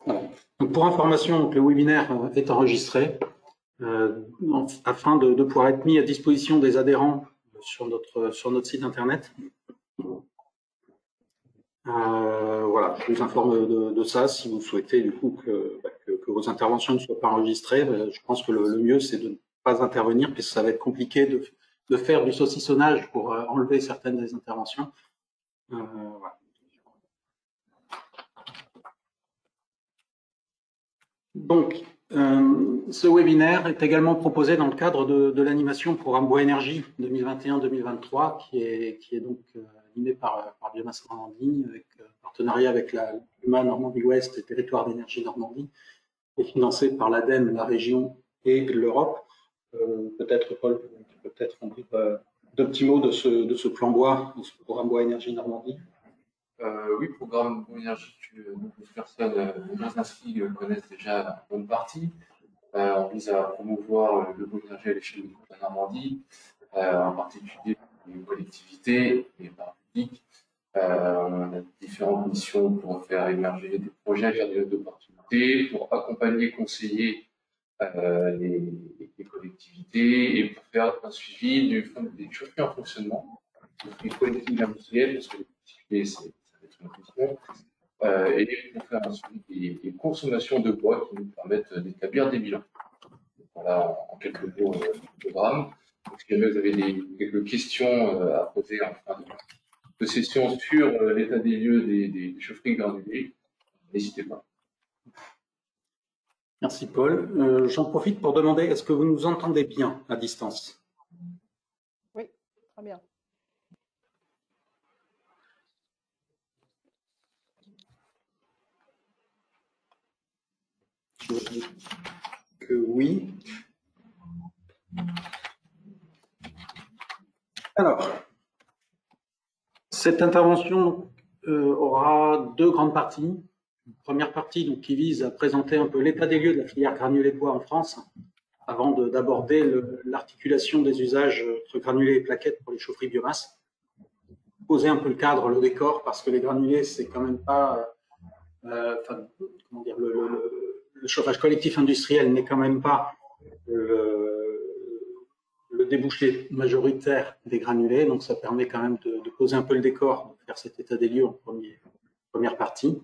Voilà. Donc pour information, le webinaire est enregistré afin de pouvoir être mis à disposition des adhérents sur notre site internet. Voilà, je vous informe de ça. Si vous souhaitez du coup que vos interventions ne soient pas enregistrées, je pense que le mieux c'est de ne pas intervenir, puisque ça va être compliqué de faire du saucissonnage pour enlever certaines des interventions. Voilà. Donc, ce webinaire est également proposé dans le cadre de l'animation Programme Bois Énergie 2021-2023, qui est donc animé par Biomasse Normandie, avec partenariat avec la l'UMA Normandie-Ouest et Territoire d'énergie Normandie, et financé par l'ADEME, la région et l'Europe. Peut-être, Paul, peut-être en dire deux petits mots de ce plan bois, de ce programme Bois Énergie Normandie. Oui, programme Bois Énergie, nombreuses personnes non inscrites connaissent déjà une bonne partie. On vise à promouvoir le bois énergie à l'échelle de toute la Normandie, en particulier les collectivités, les parcs publics. On a différentes missions pour faire émerger des projets vers des opportunités, pour accompagner, conseiller les collectivités et pour faire un suivi des chaufferies en fonctionnement, des collectivités industrielles, parce que les collectivités, ça va être une question, et pour faire un suivi des consommations de bois qui nous permettent d'établir des bilans. Voilà en quelques mots du programme. Donc, si jamais vous avez quelques questions à poser en fin de session sur l'état des lieux des chaufferies granulées, n'hésitez pas. Merci Paul. J'en profite pour demander, est-ce que vous nous entendez bien à distance? Oui, très bien. Je vous dis que oui. Alors, cette intervention aura deux grandes parties. Une première partie donc, qui vise à présenter un peu l'état des lieux de la filière granulés de bois en France, avant d'aborder l'articulation des usages entre granulés et plaquettes pour les chaufferies biomasse. Poser un peu le cadre, le décor, parce que les granulés, c'est quand même pas... comment dire, le chauffage collectif industriel n'est quand même pas le débouché majoritaire des granulés, donc ça permet quand même de poser un peu le décor, de faire cet état des lieux en première partie.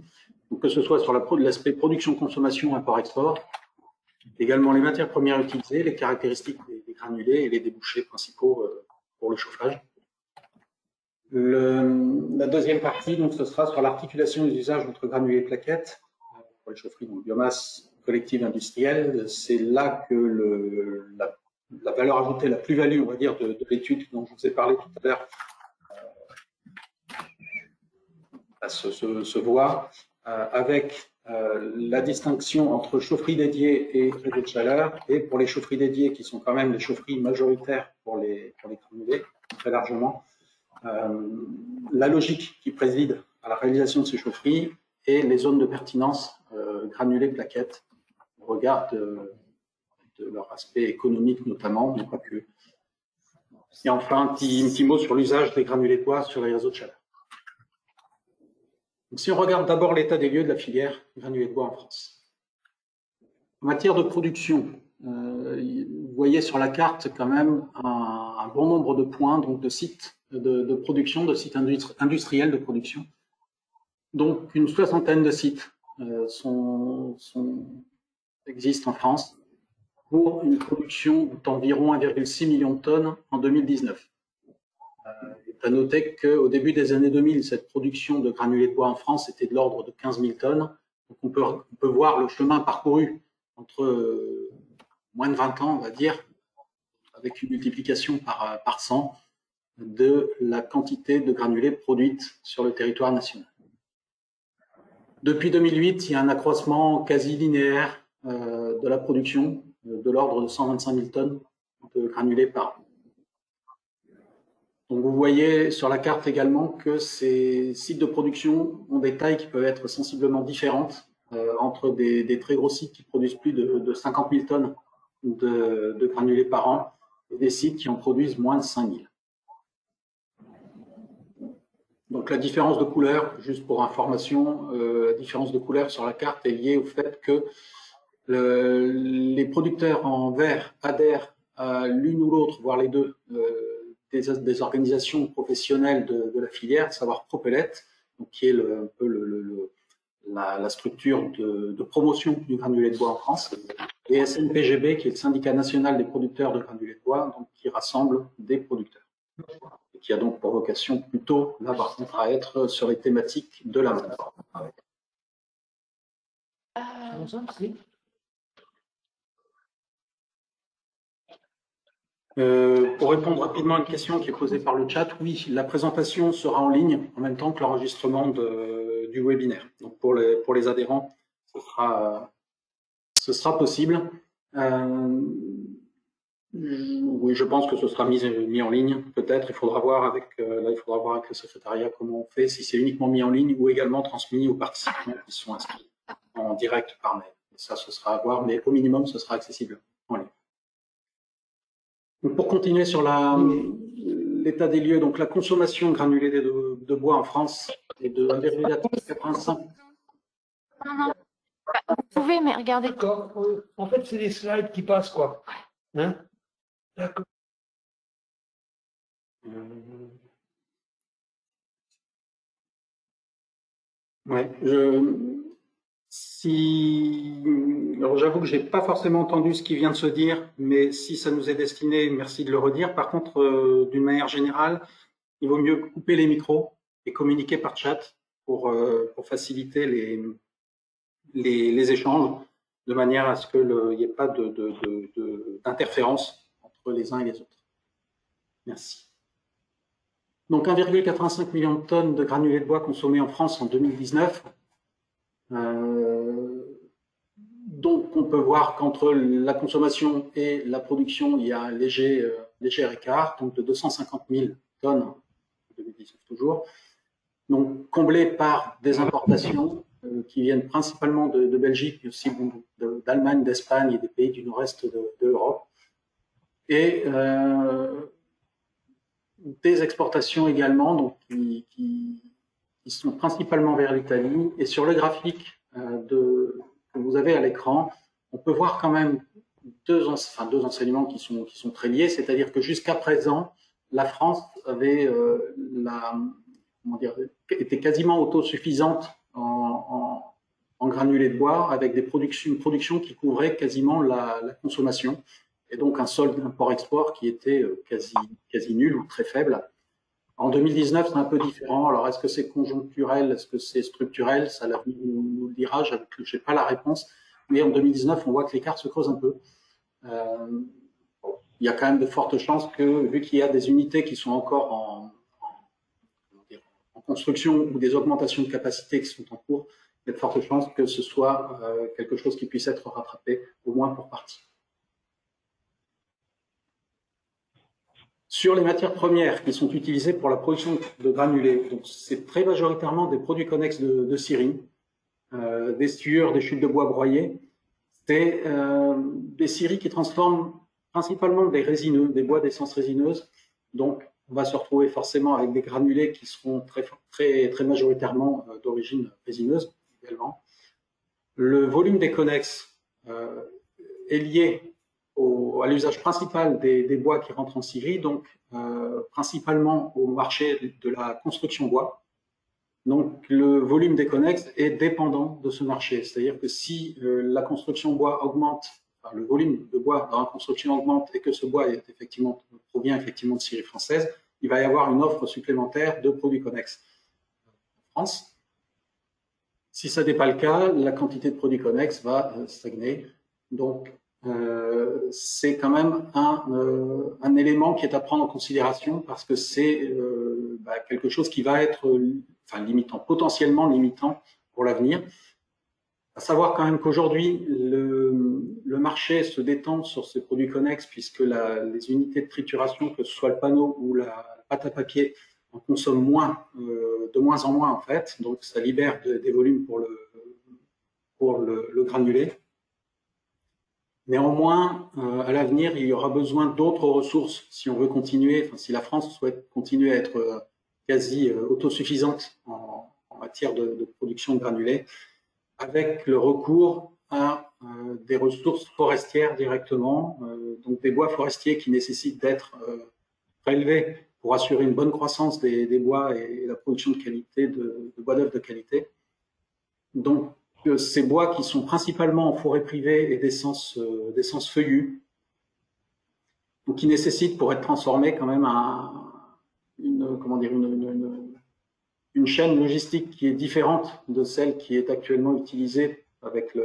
Donc que ce soit sur l'aspect production-consommation, import-export, également les matières premières utilisées, les caractéristiques des granulés et les débouchés principaux pour le chauffage. La deuxième partie, donc, ce sera sur l'articulation des usages entre granulés et plaquettes pour les chaufferies, donc biomasse collective industrielle. C'est là que la valeur ajoutée, la plus-value, on va dire, de l'étude dont je vous ai parlé tout à l'heure se voit avec la distinction entre chaufferie dédiée et réseau de chaleur, et pour les chaufferies dédiées, qui sont quand même les chaufferies majoritaires pour les granulés, très largement, la logique qui préside à la réalisation de ces chaufferies et les zones de pertinence granulés, plaquettes, au regard de leur aspect économique notamment, mais pas que. Et enfin, un petit mot sur l'usage des granulés de bois sur les réseaux de chaleur. Donc, si on regarde d'abord l'état des lieux de la filière granulés de bois en France. En matière de production, vous voyez sur la carte quand même un bon nombre de points, donc de sites de production, de sites industriels de production. Donc une soixantaine de sites existent en France pour une production d'environ 1,6 million de tonnes en 2019. Il est à noter qu'au début des années 2000, cette production de granulés de bois en France était de l'ordre de 15 000 tonnes. Donc on peut voir le chemin parcouru entre moins de 20 ans, on va dire, avec une multiplication par 100 de la quantité de granulés produites sur le territoire national. Depuis 2008, il y a un accroissement quasi linéaire de la production, de l'ordre de 125 000 tonnes de granulés par an. Donc vous voyez sur la carte également que ces sites de production ont des tailles qui peuvent être sensiblement différentes entre des très gros sites qui produisent plus de 50 000 tonnes de granulés par an et des sites qui en produisent moins de 5 000. Donc la différence de couleur, juste pour information, la différence de couleur sur la carte est liée au fait que les producteurs en vert adhèrent à l'une ou l'autre, voire les deux, des organisations professionnelles de la filière, à savoir Propellet, donc qui est un peu la structure de promotion du granulé de bois en France, et SNPGB, qui est le syndicat national des producteurs de granulés de bois, donc qui rassemble des producteurs. Et qui a donc pour vocation plutôt, là par contre, à être sur les thématiques de la mode. Pour répondre rapidement à une question qui est posée par le chat, oui, la présentation sera en ligne en même temps que l'enregistrement du webinaire. Donc pour les adhérents, ce sera possible. Oui, je pense que ce sera mis en ligne. Peut-être, il faudra voir avec le secrétariat comment on fait, si c'est uniquement mis en ligne ou également transmis aux participants qui sont inscrits en direct par mail. Et ça, ce sera à voir, mais au minimum, ce sera accessible en ligne. Donc pour continuer sur l'état des lieux, donc la consommation granulée de bois en France est de 1,85. Non, vous pouvez, mais regardez. D'accord. En fait, c'est des slides qui passent, quoi. Hein? D'accord. Ouais, alors j'avoue que j'ai pas forcément entendu ce qui vient de se dire, mais si ça nous est destiné, merci de le redire. Par contre, d'une manière générale, il vaut mieux couper les micros et communiquer par chat pour faciliter les échanges, de manière à ce qu'il n'y ait pas d'interférence entre les uns et les autres. Merci. Donc 1,85 million de tonnes de granulés de bois consommés en France en 2019. Donc on peut voir qu'entre la consommation et la production, il y a un léger écart, donc de 250 000 tonnes en 2019 toujours. Donc comblé par des importations qui viennent principalement de Belgique, mais aussi d'Allemagne, d'Espagne et des pays du nord-est de l'Europe. Et des exportations également, donc qui sont principalement vers l'Italie. Et sur le graphique que vous avez à l'écran, on peut voir quand même deux enseignements qui sont très liés, c'est-à-dire que jusqu'à présent, la France avait était quasiment autosuffisante en granulés de bois, avec une production qui couvrait quasiment la consommation, et donc un solde import-export qui était quasi nul ou très faible. En 2019, c'est un peu différent. Alors, est-ce que c'est conjoncturel, est-ce que c'est structurel? Ça nous le dira, je n'ai pas la réponse. Mais en 2019, on voit que l'écart se creuse un peu. Il y a quand même de fortes chances que, vu qu'il y a des unités qui sont encore en construction ou des augmentations de capacité qui sont en cours, il y a de fortes chances que ce soit quelque chose qui puisse être rattrapé, au moins pour partie. Sur les matières premières qui sont utilisées pour la production de granulés, donc c'est très majoritairement des produits connexes de scierie, des sciures, des chutes de bois broyées. C'est des scieries qui transforment principalement des résineux, des bois d'essence résineuse. Donc, on va se retrouver forcément avec des granulés qui seront très majoritairement d'origine résineuse également. Le volume des connexes est lié à l'usage principal des bois qui rentrent en scierie, donc principalement au marché de la construction bois. Donc le volume des connexes est dépendant de ce marché, c'est-à-dire que si la construction bois augmente, enfin, le volume de bois dans la construction augmente et que ce bois provient effectivement de scierie française, il va y avoir une offre supplémentaire de produits connexes en France. Si ça n'est pas le cas, la quantité de produits connexes va stagner. Donc c'est quand même un élément qui est à prendre en considération parce que c'est quelque chose qui va être potentiellement limitant pour l'avenir. À savoir quand même qu'aujourd'hui, le marché se détend sur ces produits connexes puisque les unités de trituration, que ce soit le panneau ou la pâte à papier, en consomment de moins en moins en fait. Donc ça libère des volumes pour le granulé. Néanmoins, à l'avenir, il y aura besoin d'autres ressources si on veut continuer, si la France souhaite continuer à être quasi autosuffisante en matière de production de granulés, avec le recours à des ressources forestières directement, donc des bois forestiers qui nécessitent d'être prélevés pour assurer une bonne croissance des bois et la production de qualité, de bois d'œuvre de qualité. Donc, ces bois qui sont principalement en forêt privée et d'essence feuillue, donc qui nécessitent pour être transformés quand même une chaîne logistique qui est différente de celle qui est actuellement utilisée avec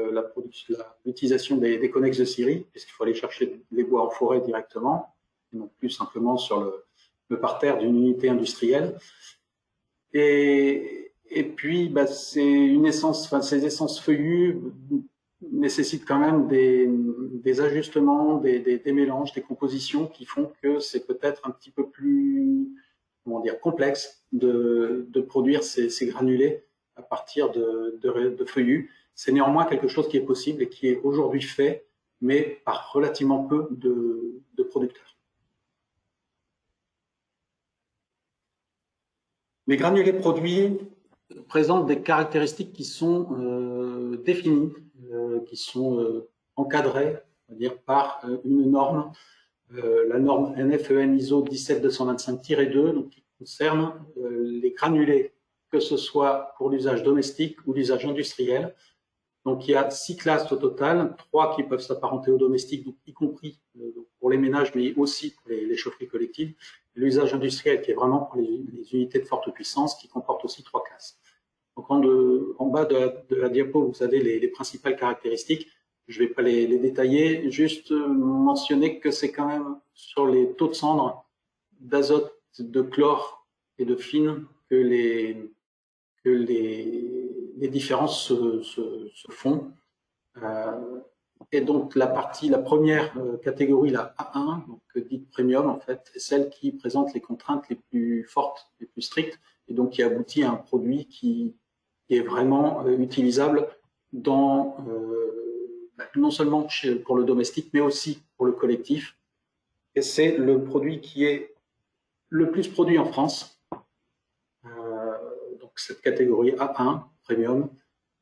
l'utilisation des connexes de scierie, puisqu'il faut aller chercher les bois en forêt directement, et non plus simplement sur le parterre d'une unité industrielle. Et puis, c'est une essence, ces essences feuillues nécessitent quand même des ajustements, des mélanges, des compositions qui font que c'est peut-être un petit peu plus, complexe de produire ces granulés à partir de feuillus. C'est néanmoins quelque chose qui est possible et qui est aujourd'hui fait, mais par relativement peu de producteurs. Les granulés produits présentent des caractéristiques qui sont définies, qui sont encadrées, on va dire, par une norme, la norme NFEN ISO 17225-2, donc qui concerne les granulés, que ce soit pour l'usage domestique ou l'usage industriel. Donc il y a 6 classes au total, 3 qui peuvent s'apparenter au domestique, donc y compris pour les ménages, mais aussi pour les chaufferies collectives. L'usage industriel qui est vraiment pour les unités de forte puissance, qui comporte aussi 3 classes. Donc en bas de la diapo, vous avez les principales caractéristiques. Je ne vais pas les détailler, juste mentionner que c'est quand même sur les taux de cendre, d'azote, de chlore et de fine que les différences se font. Et donc la première catégorie, la A1, donc dite premium en fait, est celle qui présente les contraintes les plus fortes, les plus strictes, et donc qui aboutit à un produit qui est vraiment utilisable dans non seulement pour le domestique, mais aussi pour le collectif. Et c'est le produit qui est le plus produit en France. Donc cette catégorie A1, premium,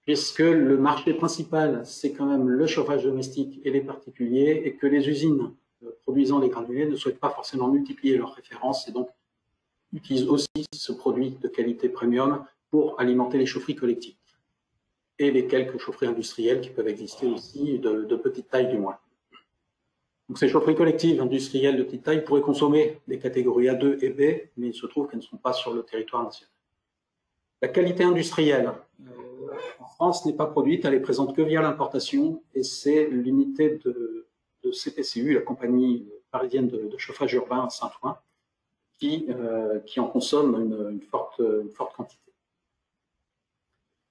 puisque le marché principal, c'est quand même le chauffage domestique et les particuliers, et que les usines produisant les granulés ne souhaitent pas forcément multiplier leurs références, et donc utilisent aussi ce produit de qualité premium pour alimenter les chaufferies collectives et les quelques chaufferies industrielles qui peuvent exister aussi, de petite taille du moins. Donc ces chaufferies collectives industrielles de petite taille pourraient consommer des catégories A2 et B, mais il se trouve qu'elles ne sont pas sur le territoire national. La qualité industrielle en France n'est pas produite, elle est présente que via l'importation, et c'est l'unité de CPCU, la compagnie parisienne de chauffage urbain à Saint-Ouen, qui en consomme une forte quantité.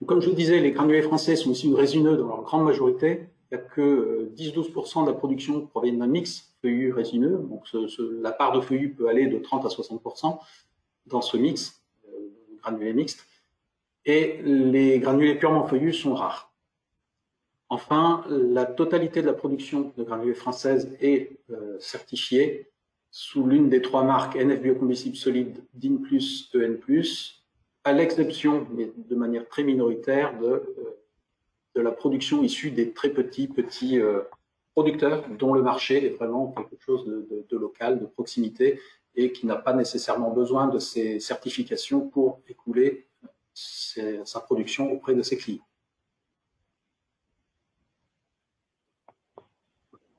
Donc, comme je vous disais, les granulés français sont issus de résineux dans leur grande majorité. Il n'y a que 10-12% de la production qui provient d'un mix feuillu-résineux. Donc la part de feuillu peut aller de 30 à 60% dans ce mix, granulés mixtes. Et les granulés purement feuillus sont rares. Enfin, la totalité de la production de granulés française est certifiée sous l'une des 3 marques NF Biocombustible Solide, DIN+, EN+, à l'exception, mais de manière très minoritaire, de la production issue des très petits producteurs dont le marché est vraiment quelque chose de local, de proximité, et qui n'a pas nécessairement besoin de ces certifications pour écouler sa production auprès de ses clients.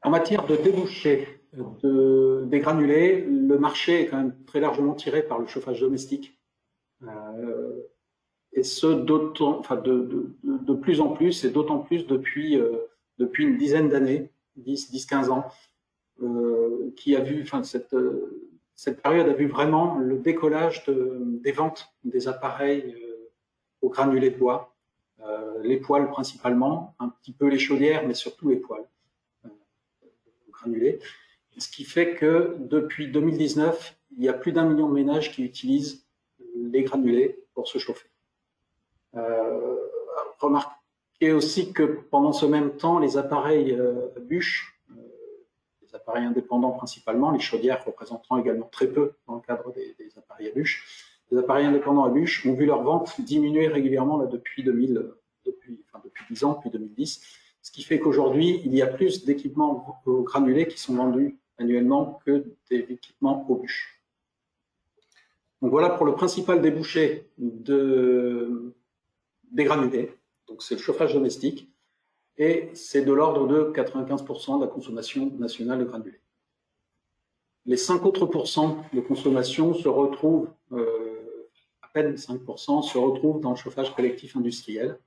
En matière de débouchés des granulés, le marché est quand même très largement tiré par le chauffage domestique. Et ce, de plus en plus, et d'autant plus depuis une dizaine d'années, 10-15 ans, qui a vu, cette période a vu vraiment le décollage des ventes des appareils aux granulés de bois, les poêles principalement, un petit peu les chaudières, mais surtout les poêles granulés. Ce qui fait que depuis 2019, il y a plus d'1 million de ménages qui utilisent les granulés pour se chauffer. Remarquez aussi que pendant ce même temps, les appareils à bûches, les appareils indépendants principalement, les chaudières représentant également très peu dans le cadre des appareils à bûches, les appareils indépendants à bûches ont vu leur vente diminuer régulièrement là, depuis 10 ans, depuis 2010. Ce qui fait qu'aujourd'hui, il y a plus d'équipements au granulé qui sont vendus annuellement que d'équipements aux bûches. Donc voilà pour le principal débouché des granulés. Donc c'est le chauffage domestique et c'est de l'ordre de 95% de la consommation nationale de granulés. Les 5 autres pourcents de consommation se retrouvent, à peine 5%, se retrouvent dans le chauffage collectif industriel,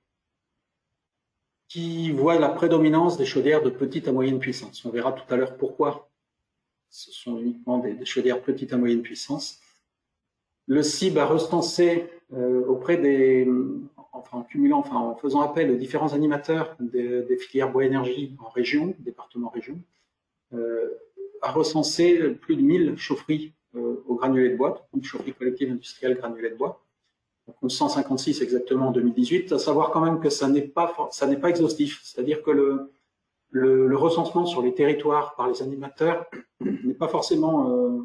qui voit la prédominance des chaudières de petite à moyenne puissance. On verra tout à l'heure pourquoi ce sont uniquement des chaudières petite à moyenne puissance. Le CIB a recensé auprès en faisant appel aux différents animateurs des filières bois-énergie en région, département-région, a recensé plus de 1000 chaufferies au granulé de bois, donc chaufferies collectives industrielles granulé de bois. Donc 156 exactement en 2018, à savoir quand même que ça n'est pas exhaustif, c'est-à-dire que le recensement sur les territoires par les animateurs n'est pas forcément,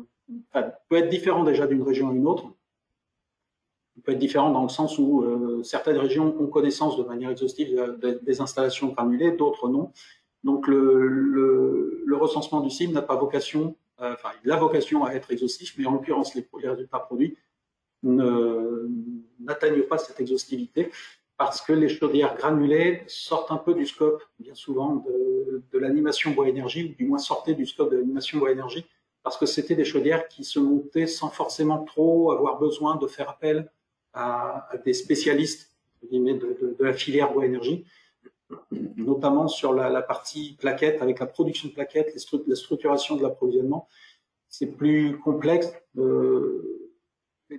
peut être différent déjà d'une région à une autre. Il peut être différent dans le sens où certaines régions ont connaissance de manière exhaustive des installations granulées, d'autres non. Donc le recensement du CIB n'a pas vocation, il a vocation à être exhaustif, mais en l'occurrence les résultats produits n'atteignent pas cette exhaustivité parce que les chaudières granulées sortent un peu du scope, bien souvent, de l'animation bois-énergie, ou du moins sortaient du scope de l'animation bois-énergie, parce que c'était des chaudières qui se montaient sans forcément trop avoir besoin de faire appel à des spécialistes de la filière bois-énergie, notamment sur la partie plaquettes, avec la production de plaquettes, la structuration de l'approvisionnement. C'est plus complexe,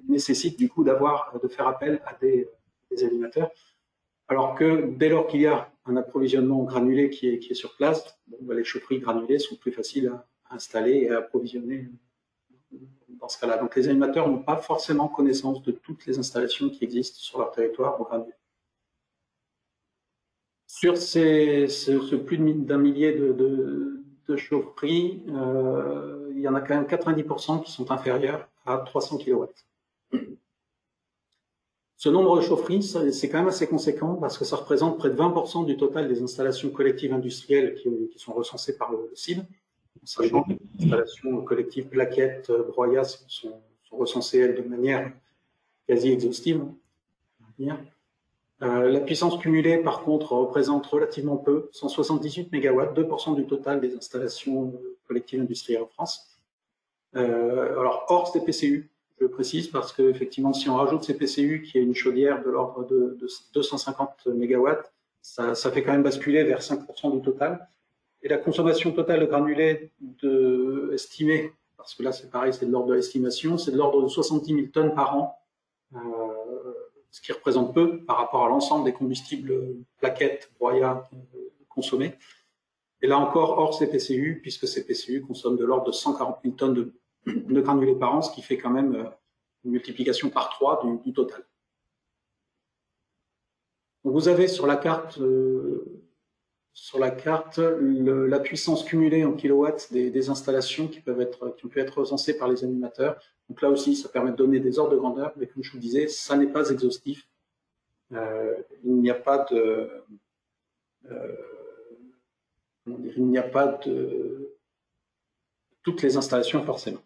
nécessite du coup de faire appel à des animateurs. Alors que dès lors qu'il y a un approvisionnement granulé qui est sur place, les chaufferies granulées sont plus faciles à installer et à approvisionner dans ce cas-là. Donc les animateurs n'ont pas forcément connaissance de toutes les installations qui existent sur leur territoire au granulé. Sur ce plus d'un millier de chaufferies, il y en a quand même 90% qui sont inférieurs à 300 kW. Ce nombre de chaufferies, c'est quand même assez conséquent parce que ça représente près de 20% du total des installations collectives industrielles qui sont recensées par le CIB, sachant que les installations collectives plaquettes, broyats sont recensées elles de manière quasi exhaustive. La puissance cumulée, par contre, représente relativement peu, 178 MW, 2% du total des installations collectives industrielles en France. Alors, hors CPCU, je précise, parce qu'effectivement, si on rajoute CPCU, qui est une chaudière de l'ordre de 250 MW, ça fait quand même basculer vers 5% du total. Et la consommation totale de granulés estimée, parce que là, c'est pareil, c'est de l'ordre de l'estimation, c'est de l'ordre de 70 000 tonnes par an, ce qui représente peu par rapport à l'ensemble des combustibles plaquettes, broyats consommés. Et là encore, hors CPCU, puisque CPCU consomme de l'ordre de 140 000 tonnes de granulés par an, ce qui fait quand même une multiplication par 3 du total. Donc vous avez sur la carte, la puissance cumulée en kilowatts des installations qui ont pu être recensées par les animateurs. Donc là aussi, ça permet de donner des ordres de grandeur, mais comme je vous disais, ça n'est pas exhaustif. Il n'y a pas de toutes les installations forcément.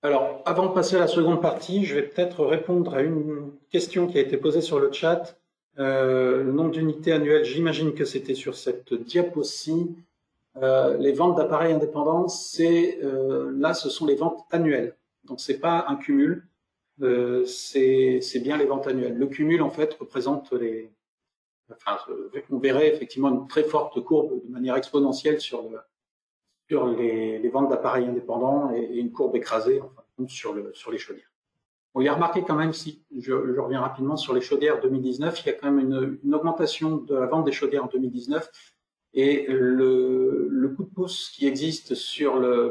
Alors, avant de passer à la seconde partie, je vais peut-être répondre à une question qui a été posée sur le chat. Le nombre d'unités annuelles, j'imagine que c'était sur cette diapo-ci. Les ventes d'appareils indépendants, là, ce sont les ventes annuelles. Donc, c'est pas un cumul, c'est bien les ventes annuelles. Le cumul, en fait, représente on verrait effectivement une très forte courbe de manière exponentielle sur les ventes d'appareils indépendants et une courbe écrasée sur les chaudières. Bon, il y a remarqué quand même, si je reviens rapidement sur les chaudières 2019, il y a quand même une augmentation de la vente des chaudières en 2019 et le coup de pouce qui existe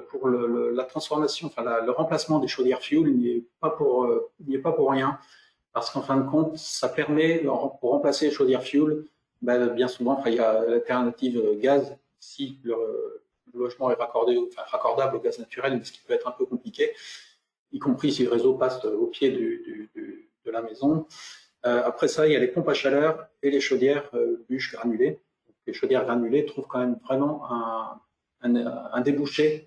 pour la transformation, le remplacement des chaudières fuel, il n'y est pas pour rien, parce qu'en fin de compte, ça permet, pour remplacer les chaudières fuel, bien souvent, il y a l'alternative gaz si logement est raccordable au gaz naturel, mais ce qui peut être un peu compliqué, y compris si le réseau passe au pied de la maison. Après ça, il y a les pompes à chaleur et les chaudières bûches granulées. Les chaudières granulées trouvent quand même vraiment un débouché,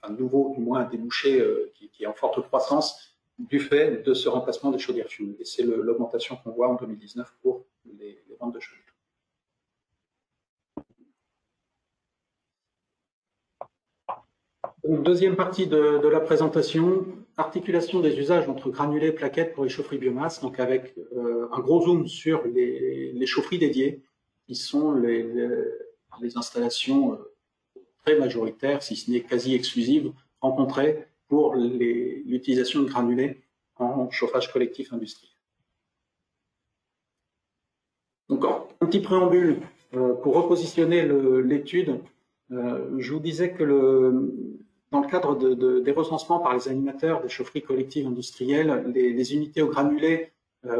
nouveau, du moins un débouché qui est en forte croissance du fait de ce remplacement des chaudières fuel. Et c'est l'augmentation qu'on voit en 2019 pour les ventes de chaudières. Donc, deuxième partie de la présentation, articulation des usages entre granulés et plaquettes pour les chaufferies biomasse, donc avec un gros zoom sur les chaufferies dédiées, qui sont les installations très majoritaires, si ce n'est quasi exclusives, rencontrées pour l'utilisation de granulés en chauffage collectif industriel. Donc, un petit préambule pour repositionner l'étude. Je vous disais que dans le cadre des recensements par les animateurs des chaufferies collectives industrielles, les unités au granulé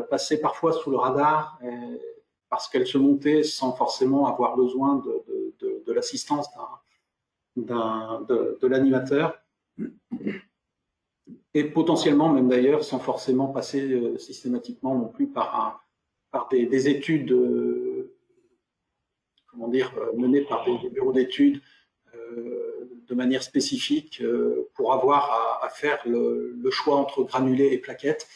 passaient parfois sous le radar parce qu'elles se montaient sans forcément avoir besoin de l'assistance de l'animateur et potentiellement même d'ailleurs sans forcément passer systématiquement non plus par des études menées par des bureaux d'études de manière spécifique pour avoir à faire le choix entre granulé et plaquettes.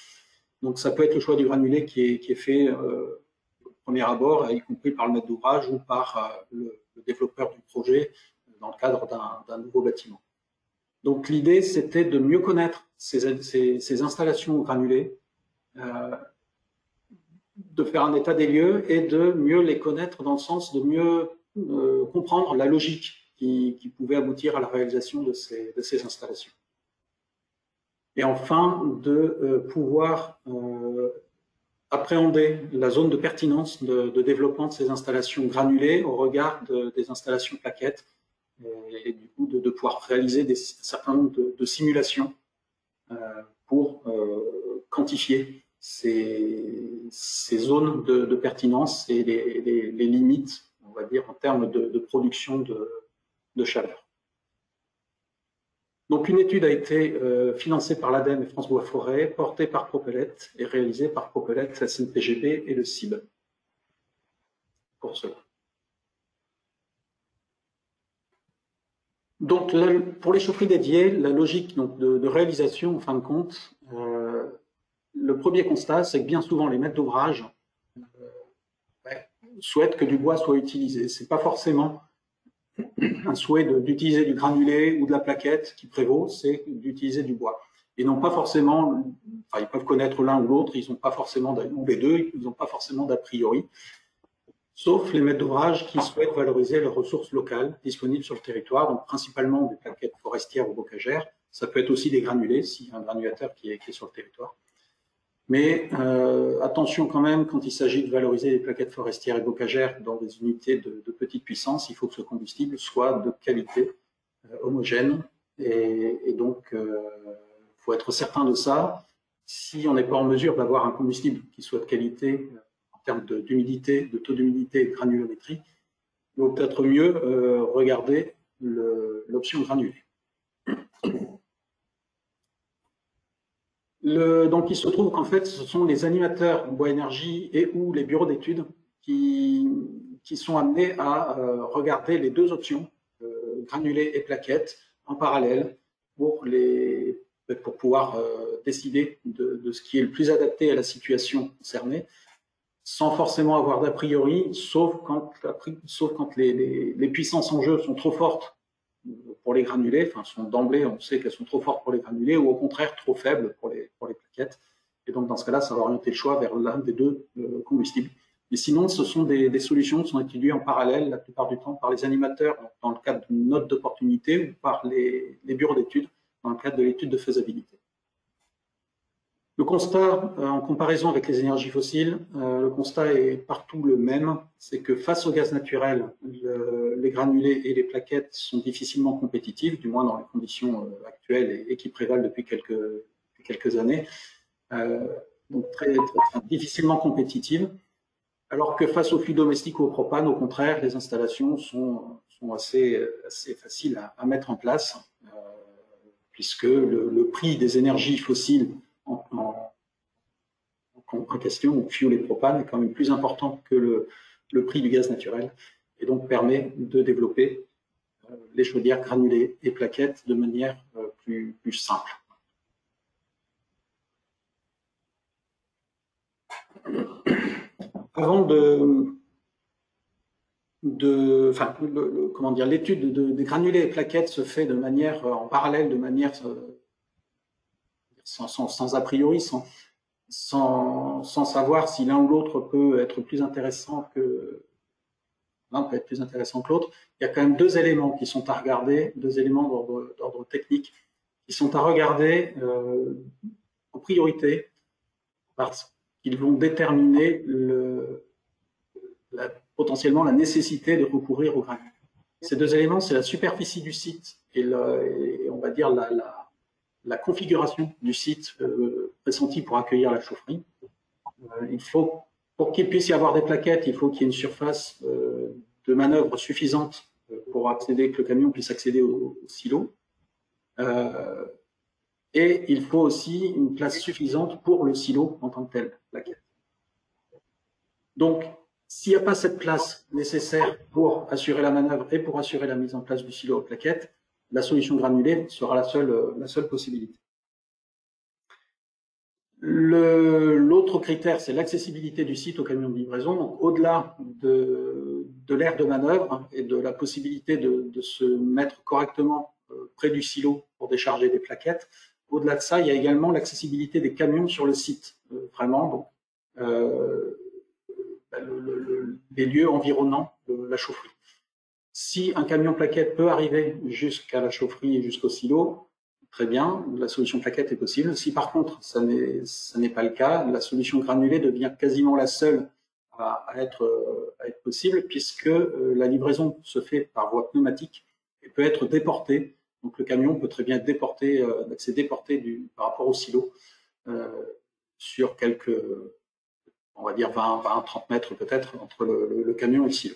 Donc ça peut être le choix du granulé qui est fait au premier abord, y compris par le maître d'ouvrage ou par le développeur du projet dans le cadre d'un nouveau bâtiment. Donc l'idée, c'était de mieux connaître ces installations au granulé, de faire un état des lieux et de mieux les connaître dans le sens de mieux comprendre la logique qui pouvait aboutir à la réalisation de ces installations. Et enfin, de pouvoir appréhender la zone de pertinence de développement de ces installations granulées au regard des installations plaquettes et du coup de pouvoir réaliser un certain nombre de simulations pour quantifier ces zones de pertinence et les limites, on va dire, en termes de production de chaleur. Donc une étude a été financée par l'ADEME et France Bois Forêt, portée par Propellet et réalisée par Propellet, SNPGB et le CIB. Pour cela. Donc pour les chaufferies dédiées, la logique donc, de réalisation, en fin de compte, le premier constat, c'est que bien souvent les maîtres d'ouvrage souhaitent que du bois soit utilisé. Ce n'est pas forcément un souhait d'utiliser du granulé ou de la plaquette qui prévaut, c'est d'utiliser du bois. Ils n'ont pas forcément, ils peuvent connaître l'un ou l'autre, ils n'ont pas forcément, ou les deux, ils n'ont pas forcément d'a priori, sauf les maîtres d'ouvrage qui souhaitent valoriser leurs ressources locales disponibles sur le territoire, donc principalement des plaquettes forestières ou bocagères. Ça peut être aussi des granulés, s'il y a un granulateur qui est sur le territoire. Mais attention quand même, quand il s'agit de valoriser les plaquettes forestières et bocagères dans des unités de petite puissance, il faut que ce combustible soit de qualité, homogène, et donc il faut être certain de ça. Si on n'est pas en mesure d'avoir un combustible qui soit de qualité en termes d'humidité, de taux d'humidité et de granulométrie, il vaut peut-être mieux regarder l'option granulée. Donc, il se trouve qu'en fait, ce sont les animateurs Bois Énergie et ou les bureaux d'études qui sont amenés à regarder les deux options, granulés et plaquettes, en parallèle pour pouvoir décider de ce qui est le plus adapté à la situation concernée, sans forcément avoir d'a priori, sauf quand les puissances en jeu sont trop fortes pour les granulés, sont d'emblée, on sait qu'elles sont trop fortes pour les granulés, ou au contraire trop faibles pour les plaquettes. Et donc dans ce cas-là, ça va orienter le choix vers l'un des deux combustibles. Mais sinon, ce sont des solutions qui sont étudiées en parallèle la plupart du temps par les animateurs dans le cadre d'une note d'opportunité ou par les bureaux d'études dans le cadre de l'étude de faisabilité. Le constat, en comparaison avec les énergies fossiles, le constat est partout le même, c'est que face au gaz naturel, les granulés et les plaquettes sont difficilement compétitifs, du moins dans les conditions actuelles et qui prévalent depuis quelques années, donc très difficilement compétitives. Alors que face aux flux domestiques ou au propane, au contraire, les installations sont assez faciles à mettre en place, puisque le prix des énergies fossiles en question, donc fioul et propane, est quand même plus important que le prix du gaz naturel, et donc permet de développer les chaudières granulées et plaquettes de manière plus simple. Avant l'étude des granulés et plaquettes se fait de manière en parallèle, de manière sans a priori, sans savoir si l'un ou l'autre peut être plus intéressant que l'un peut être plus intéressant que l'autre. Il y a quand même deux éléments qui sont à regarder, deux éléments d'ordre technique qui sont à regarder en priorité parce qu'ils vont déterminer potentiellement la nécessité de recourir aux granulés. Ces deux éléments, c'est la superficie du site et on va dire la configuration du site pressenti pour accueillir la chaufferie. Pour qu'il puisse y avoir des plaquettes, il faut qu'il y ait une surface de manœuvre suffisante pour que le camion puisse accéder au silo. Et il faut aussi une place suffisante pour le silo en tant que tel, plaquette. Donc, s'il n'y a pas cette place nécessaire pour assurer la manœuvre et pour assurer la mise en place du silo aux plaquettes, la solution granulée sera la seule possibilité. L'autre critère, c'est l'accessibilité du site au camion de livraison. Donc, au-delà de l'aire de manœuvre et de la possibilité de se mettre correctement près du silo pour décharger des plaquettes, au-delà de ça, il y a également l'accessibilité des camions sur le site. Vraiment, donc, les lieux environnants de la chaufferie. Si un camion plaquette peut arriver jusqu'à la chaufferie et jusqu'au silo, très bien, la solution plaquette est possible. Si par contre, ça n'est pas le cas, la solution granulée devient quasiment la seule à être possible, puisque la livraison se fait par voie pneumatique et peut être déportée. Donc le camion peut très bien être déporté, par rapport au silo sur quelques, on va dire 20-30 mètres peut-être entre le camion et le silo.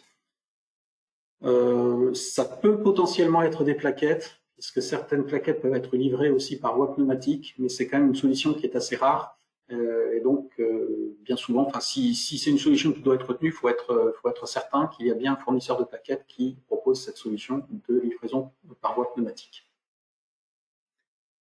Ça peut potentiellement être des plaquettes, puisque certaines plaquettes peuvent être livrées aussi par voie pneumatique, mais c'est quand même une solution qui est assez rare. Et donc, bien souvent, si c'est une solution qui doit être retenue, il faut être certain qu'il y a bien un fournisseur de plaquettes qui propose cette solution de livraison par voie pneumatique.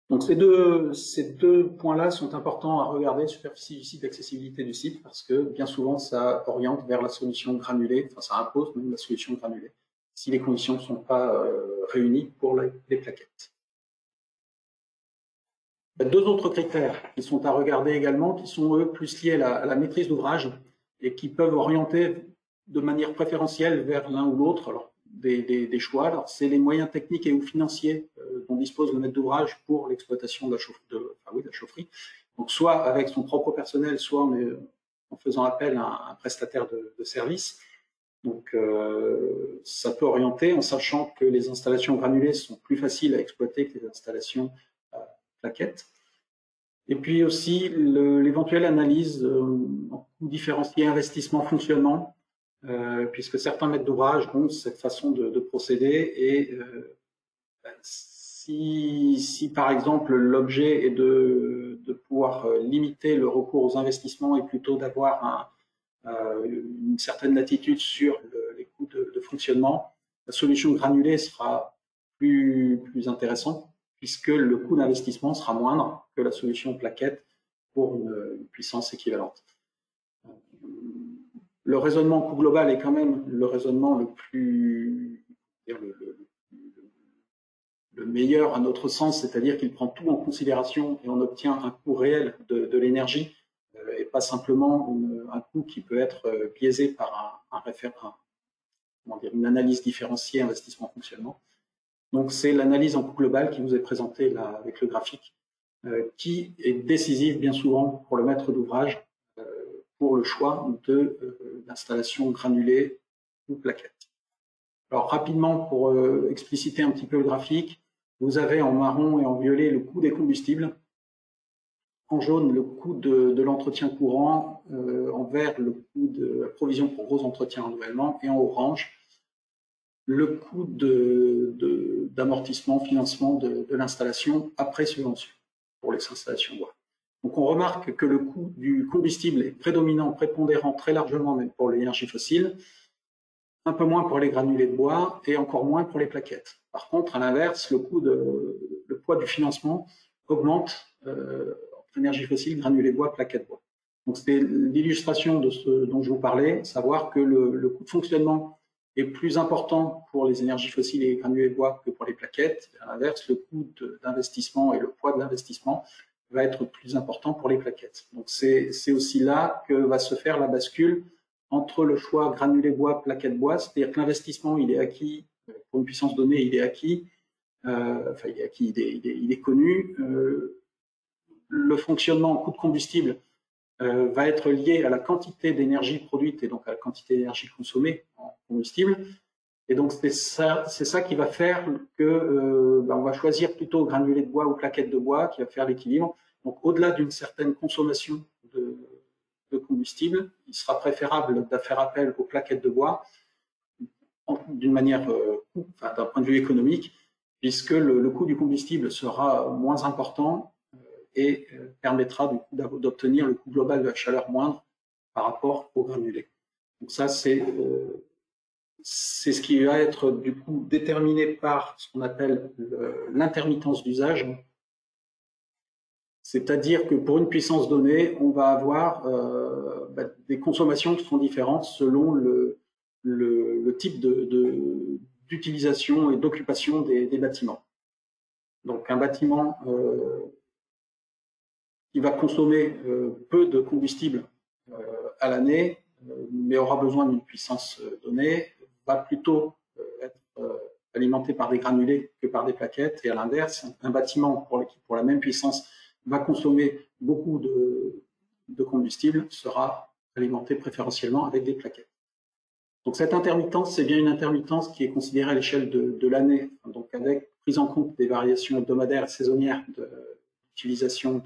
Donc, ces deux points-là sont importants à regarder, superficie du site, accessibilité du site, parce que bien souvent, ça oriente vers la solution granulée, enfin, ça impose même la solution granulée, si les conditions ne sont pas réunies pour les plaquettes. Il y a deux autres critères qui sont à regarder également, qui sont eux plus liés à la maîtrise d'ouvrage et qui peuvent orienter de manière préférentielle vers l'un ou l'autre des choix. Alors, c'est les moyens techniques et ou financiers dont dispose le maître d'ouvrage pour l'exploitation de la chaufferie. Donc, soit avec son propre personnel, soit en faisant appel à un prestataire de service. Donc, ça peut orienter en sachant que les installations granulées sont plus faciles à exploiter que les installations plaquettes. Et puis aussi l'éventuelle analyse en coût différencié investissement-fonctionnement, puisque certains maîtres d'ouvrage ont cette façon de procéder. Et si par exemple l'objet est de pouvoir limiter le recours aux investissements et plutôt d'avoir une certaine latitude sur les coûts de fonctionnement, la solution granulée sera plus intéressante puisque le coût d'investissement sera moindre que la solution plaquette pour une puissance équivalente. Le raisonnement coût global est quand même le raisonnement le meilleur à notre sens, c'est-à-dire qu'il prend tout en considération et on obtient un coût réel de l'énergie et pas simplement un coût qui peut être biaisé par une analyse différenciée investissement-fonctionnement. Donc, c'est l'analyse en coût global qui vous est présentée là avec le graphique, qui est décisive bien souvent pour le maître d'ouvrage pour le choix de l'installation granulée ou plaquette. Alors, rapidement, pour expliciter un petit peu le graphique, vous avez en marron et en violet le coût des combustibles, en jaune le coût de l'entretien courant, en vert le coût de la provision pour gros entretiens renouvellement, et en orange le coût d'amortissement, financement de l'installation après subvention pour les installations bois. Donc on remarque que le coût du combustible est prédominant, prépondérant très largement même pour l'énergie fossile, un peu moins pour les granulés de bois et encore moins pour les plaquettes. Par contre, à l'inverse, le poids du financement augmente entre énergie fossile, granulés de bois, plaquettes de bois. Donc c'est l'illustration de ce dont je vous parlais, savoir que le coût de fonctionnement est plus important pour les énergies fossiles et les granulés de bois que pour les plaquettes. À l'inverse, le coût d'investissement et le poids de l'investissement va être plus important pour les plaquettes. Donc c'est aussi là que va se faire la bascule entre le choix granulé bois, plaquettes bois, c'est-à-dire que l'investissement, il est acquis, pour une puissance donnée, il est acquis, enfin il est acquis, il est connu. Le fonctionnement en coût de combustible va être lié à la quantité d'énergie produite et donc à la quantité d'énergie consommée en combustible. Et donc c'est ça qui va faire que on va choisir plutôt granulé de bois ou plaquettes de bois qui va faire l'équilibre. Donc au-delà d'une certaine consommation de combustible, il sera préférable de faire appel aux plaquettes de bois d'une manière, d'un point de vue économique, puisque le coût du combustible sera moins important et permettra du coup d'obtenir le coût global de la chaleur moindre par rapport aux granulés. Donc ça, c'est ce qui va être du coup déterminé par ce qu'on appelle l'intermittence d'usage. C'est-à-dire que pour une puissance donnée, on va avoir des consommations qui seront différentes selon le type d'utilisation et d'occupation des bâtiments. Donc un bâtiment qui va consommer peu de combustible à l'année, mais aura besoin d'une puissance donnée, va plutôt être alimenté par des granulés que par des plaquettes. Et à l'inverse, un bâtiment pour la même puissance va consommer beaucoup de combustible sera alimenté préférentiellement avec des plaquettes. Donc cette intermittence, c'est bien une intermittence qui est considérée à l'échelle de l'année, donc avec prise en compte des variations hebdomadaires et saisonnières d'utilisation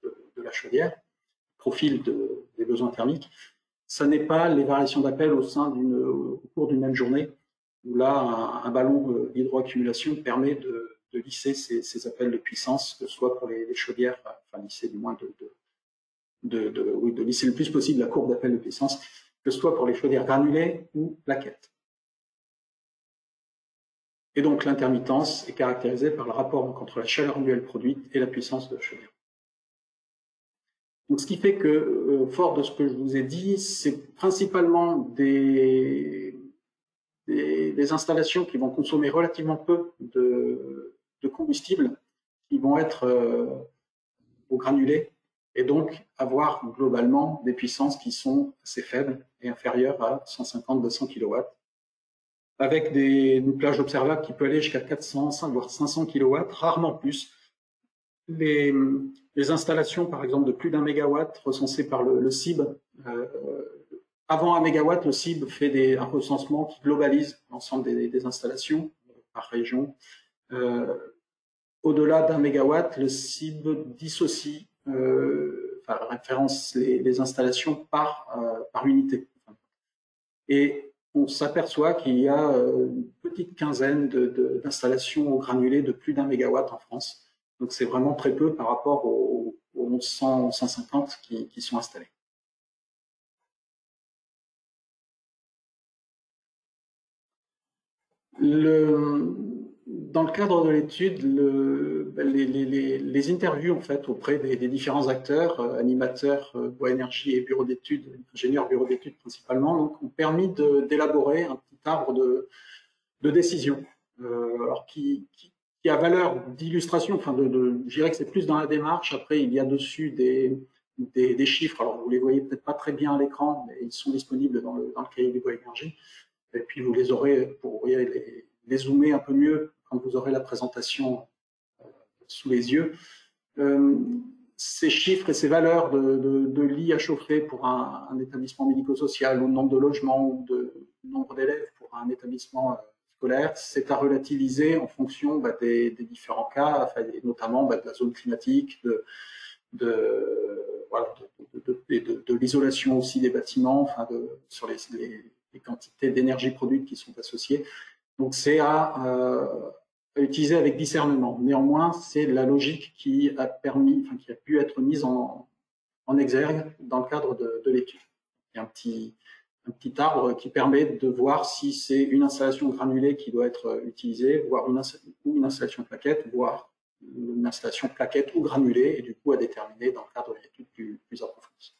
de la chaudière, profil des besoins thermiques. Ça n'est pas les variations d'appel au cours d'une même journée, où là, un ballon d'hydroaccumulation permet de lisser ces appels de puissance, que ce soit pour les chaudières, enfin lisser du moins de lisser le plus possible la courbe d'appel de puissance, que ce soit pour les chaudières granulées ou plaquettes. Et donc l'intermittence est caractérisée par le rapport entre la chaleur annuelle produite et la puissance de la chaudière. Donc ce qui fait que, fort de ce que je vous ai dit, c'est principalement des installations qui vont consommer relativement peu de combustible, qui vont être au granulé, et donc avoir globalement des puissances qui sont assez faibles et inférieures à 150-200 kW, avec une plage observable qui peut aller jusqu'à 400, voire 500 kW, rarement plus. Les installations, par exemple, de plus d'1 MW recensées par le CIB, avant 1 MW, le CIB fait un recensement qui globalise l'ensemble des installations par région. Au-delà d'1 MW, le CIB dissocie, référence les installations par unité. Et on s'aperçoit qu'il y a une petite quinzaine d'installations au granulé de plus d'1 MW en France. Donc c'est vraiment très peu par rapport aux 150 qui sont installés. Dans le cadre de l'étude, les interviews en fait auprès des différents acteurs, animateurs, bois énergie et bureaux d'études, ingénieurs bureaux d'études principalement, donc, ont permis d'élaborer un petit arbre de décision, alors qui a valeur d'illustration. Enfin, je dirais que c'est plus dans la démarche. Après, il y a dessus des chiffres. Alors, vous les voyez peut-être pas très bien à l'écran, mais ils sont disponibles dans le cahier du bois énergie. Et puis, vous les aurez pour les zoomer un peu mieux quand vous aurez la présentation sous les yeux. Ces chiffres et ces valeurs de lits à chauffer pour un établissement médico-social, ou nombre de logements, ou de nombre d'élèves pour un établissement scolaire, c'est à relativiser en fonction des différents cas, notamment de la zone climatique, de l'isolation aussi des bâtiments, enfin sur les quantités d'énergie produite qui sont associées. Donc c'est à utiliser avec discernement. Néanmoins, c'est la logique qui a pu être mise en exergue dans le cadre de l'étude. Il y a un petit arbre qui permet de voir si c'est une installation granulée qui doit être utilisée, voire une installation plaquette, voire une installation plaquette ou granulée, et du coup à déterminer dans le cadre de l'étude plus approfondie.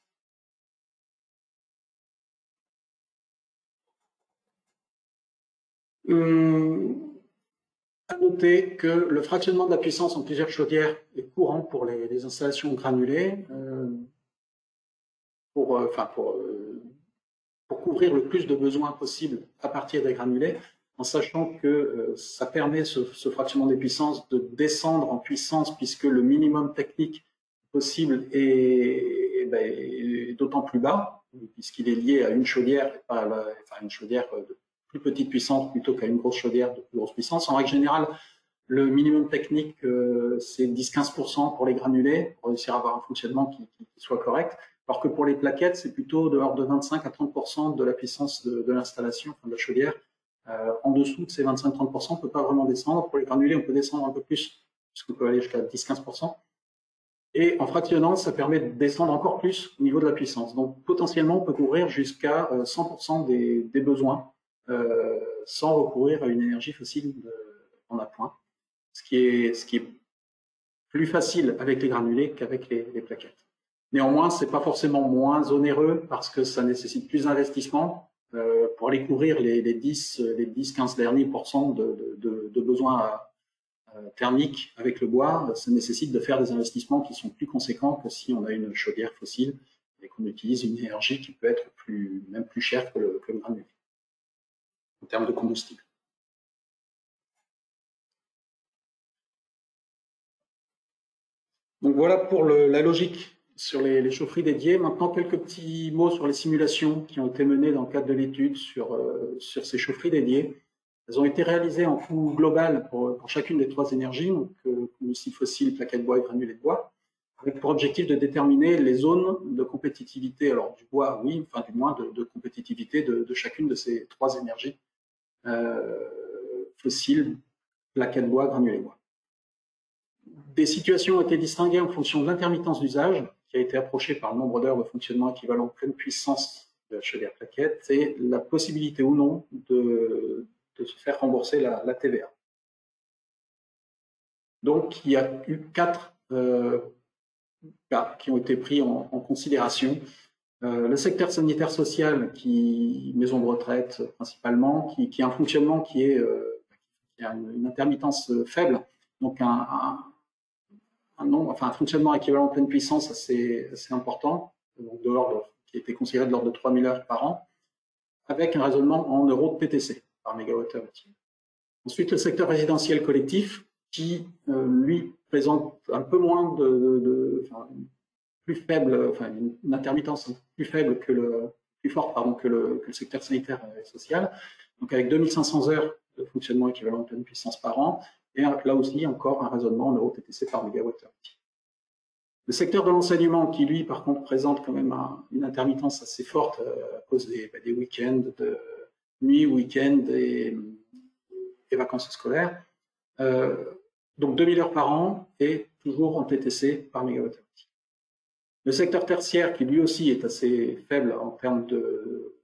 À noter que le fractionnement de la puissance en plusieurs chaudières est courant pour les installations granulées, pour couvrir le plus de besoins possible à partir des granulés, en sachant que ça permet ce fractionnement des puissances de descendre en puissance, puisque le minimum technique possible est d'autant plus bas, puisqu'il est lié à une chaudière, une chaudière de plus petite puissance plutôt qu'à une grosse chaudière de plus grosse puissance. En règle générale, le minimum technique, c'est 10-15% pour les granulés, pour réussir à avoir un fonctionnement qui soit correct. Alors que pour les plaquettes, c'est plutôt de l'ordre de 25 à 30% de la puissance de l'installation, de la chaudière. En dessous de ces 25-30%, on ne peut pas vraiment descendre. Pour les granulés, on peut descendre un peu plus, puisqu'on peut aller jusqu'à 10-15%. Et en fractionnant, ça permet de descendre encore plus au niveau de la puissance. Donc potentiellement, on peut couvrir jusqu'à 100% des besoins sans recourir à une énergie fossile en appoint, ce qui est plus facile avec les granulés qu'avec les plaquettes. Néanmoins, ce n'est pas forcément moins onéreux parce que ça nécessite plus d'investissement pour aller couvrir les 10-15 derniers pourcents de besoins thermiques avec le bois. Ça nécessite de faire des investissements qui sont plus conséquents que si on a une chaudière fossile et qu'on utilise une énergie qui peut être même plus chère que le granulé en termes de combustible. Donc voilà pour la logique sur les chaufferies dédiées. Maintenant, quelques petits mots sur les simulations qui ont été menées dans le cadre de l'étude sur ces chaufferies dédiées. Elles ont été réalisées en coût global pour chacune des trois énergies, donc combustible fossile, plaquettes de bois et granulés de bois, avec pour objectif de déterminer les zones de compétitivité, alors du bois, oui, enfin du moins de compétitivité de chacune de ces trois énergies, fossiles, plaquettes de bois, granulés de bois. Des situations ont été distinguées en fonction de l'intermittence d'usage, qui a été approchée par le nombre d'heures de fonctionnement équivalent pleine puissance de la chaudière plaquette, et la possibilité ou non de se faire rembourser la TVA. Donc, il y a eu 4 cas qui ont été pris en considération. Le secteur sanitaire social, maison de retraite principalement, qui a un fonctionnement qui a une intermittence faible, donc un fonctionnement équivalent pleine puissance assez important, donc qui était considéré de l'ordre de 3000 heures par an, avec un raisonnement en euros de PTC par mégawattheure utile. Ensuite, le secteur résidentiel collectif, qui lui présente un peu moins plus faible, une intermittence plus faible plus forte que le secteur sanitaire et social, donc avec 2500 heures de fonctionnement équivalent pleine puissance par an, et là aussi encore un raisonnement en euros TTC par mégawattheure. Le secteur de l'enseignement, qui lui par contre présente quand même une intermittence assez forte à cause des week-ends, de nuit, week-end et vacances scolaires, donc 2000 heures par an et toujours en TTC par mégawattheure. Le secteur tertiaire, qui lui aussi est assez faible en termes de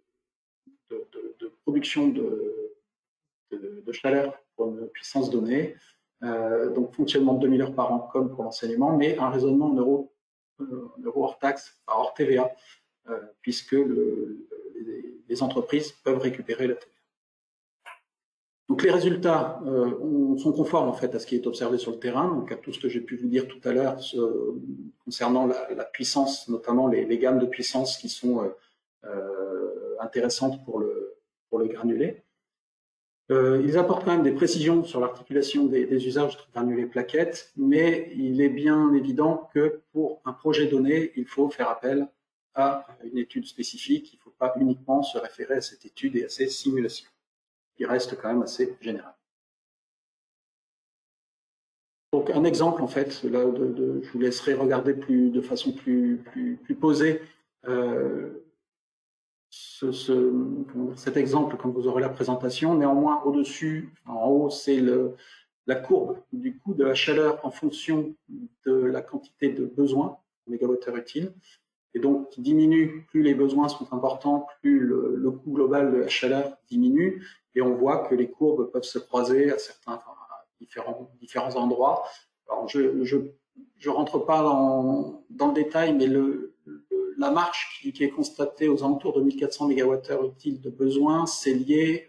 production de chaleur pour une puissance donnée, donc fonctionnement de 2000 heures par an comme pour l'enseignement, mais un raisonnement en euros hors taxe, hors TVA, puisque les entreprises peuvent récupérer la TVA. Donc les résultats sont conformes en fait à ce qui est observé sur le terrain, donc à tout ce que j'ai pu vous dire tout à l'heure concernant la puissance, notamment les gammes de puissance qui sont intéressantes pour le granulé. Ils apportent quand même des précisions sur l'articulation des usages de granulés plaquettes, mais il est bien évident que pour un projet donné, il faut faire appel à une étude spécifique. Il ne faut pas uniquement se référer à cette étude et à ces simulations, qui restent quand même assez générales. Donc un exemple en fait, là, je vous laisserai regarder de façon plus posée cet exemple quand vous aurez la présentation. Néanmoins, au-dessus, en haut, c'est la courbe du coût de la chaleur en fonction de la quantité de besoins en mégawattheure utile. Et donc, qui diminue, plus les besoins sont importants, plus le coût global de la chaleur diminue. Et on voit que les courbes peuvent se croiser à différents endroits. Alors, je rentre pas dans le détail, mais la marche qui est constatée aux alentours de 1400 MWh utiles de besoin, c'est lié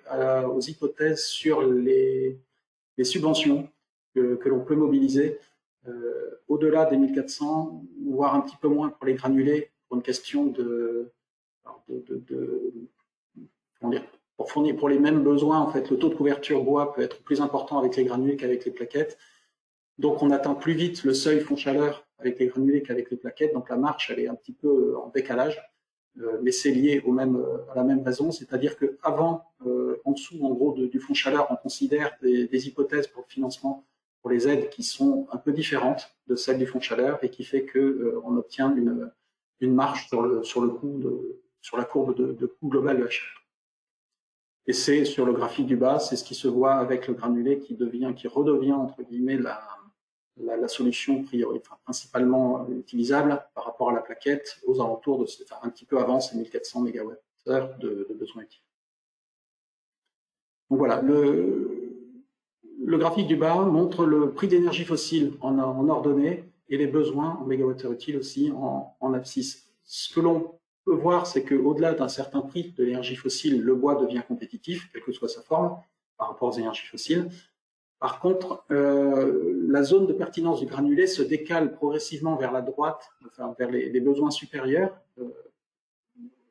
aux hypothèses sur les subventions que l'on peut mobiliser au-delà des 1400, voire un petit peu moins pour les granulés, pour une question comment dire, pour fournir pour les mêmes besoins, en fait, le taux de couverture bois peut être plus important avec les granulés qu'avec les plaquettes. Donc, on atteint plus vite le seuil fond chaleur avec les granulés qu'avec les plaquettes. Donc, la marche, elle est un petit peu en décalage, mais c'est lié à la même raison. C'est-à-dire qu'avant, en dessous, en gros, du fond chaleur, on considère des hypothèses pour le financement, pour les aides qui sont un peu différentes de celles du fond chaleur et qui fait qu'on obtient une marge sur la courbe de coût global de la chaleur. Et c'est sur le graphique du bas, c'est ce qui se voit avec le granulé qui redevient entre guillemets la solution principalement utilisable par rapport à la plaquette aux alentours un petit peu avant ces 1400 MWh de besoins utiles. Donc voilà, le graphique du bas montre le prix d'énergie fossile en ordonnée et les besoins en mégawattheure utile aussi en abscisse. Ce que l'on peut voir, c'est qu'au-delà d'un certain prix de l'énergie fossile, le bois devient compétitif, quelle que soit sa forme, par rapport aux énergies fossiles. Par contre, la zone de pertinence du granulé se décale progressivement vers la droite, enfin, vers les besoins supérieurs,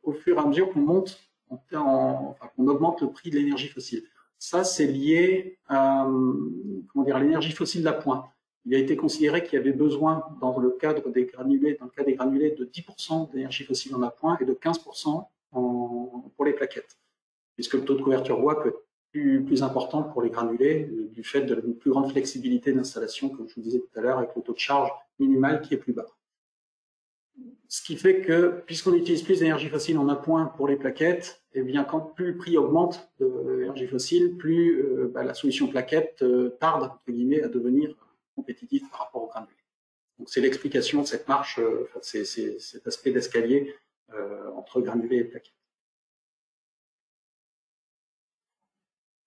au fur et à mesure qu'on monte, qu'on augmente le prix de l'énergie fossile. Ça, c'est lié à l'énergie fossile d'appoint. Il a été considéré qu'il y avait besoin, dans le cadre des granulés, de 10% d'énergie fossile en appoint et de 15% pour les plaquettes, puisque le taux de couverture bois peut être plus important pour les granulés du fait de une plus grande flexibilité d'installation, comme je vous disais tout à l'heure, avec le taux de charge minimal qui est plus bas. Ce qui fait que, puisqu'on utilise plus d'énergie fossile en appoint pour les plaquettes, eh bien, plus le prix augmente de l'énergie fossile, plus la solution plaquette tarde, entre guillemets, à devenir compétitive par rapport au granulé. Donc, c'est l'explication de cette marche, c'est cet aspect d'escalier entre granulé et plaquettes.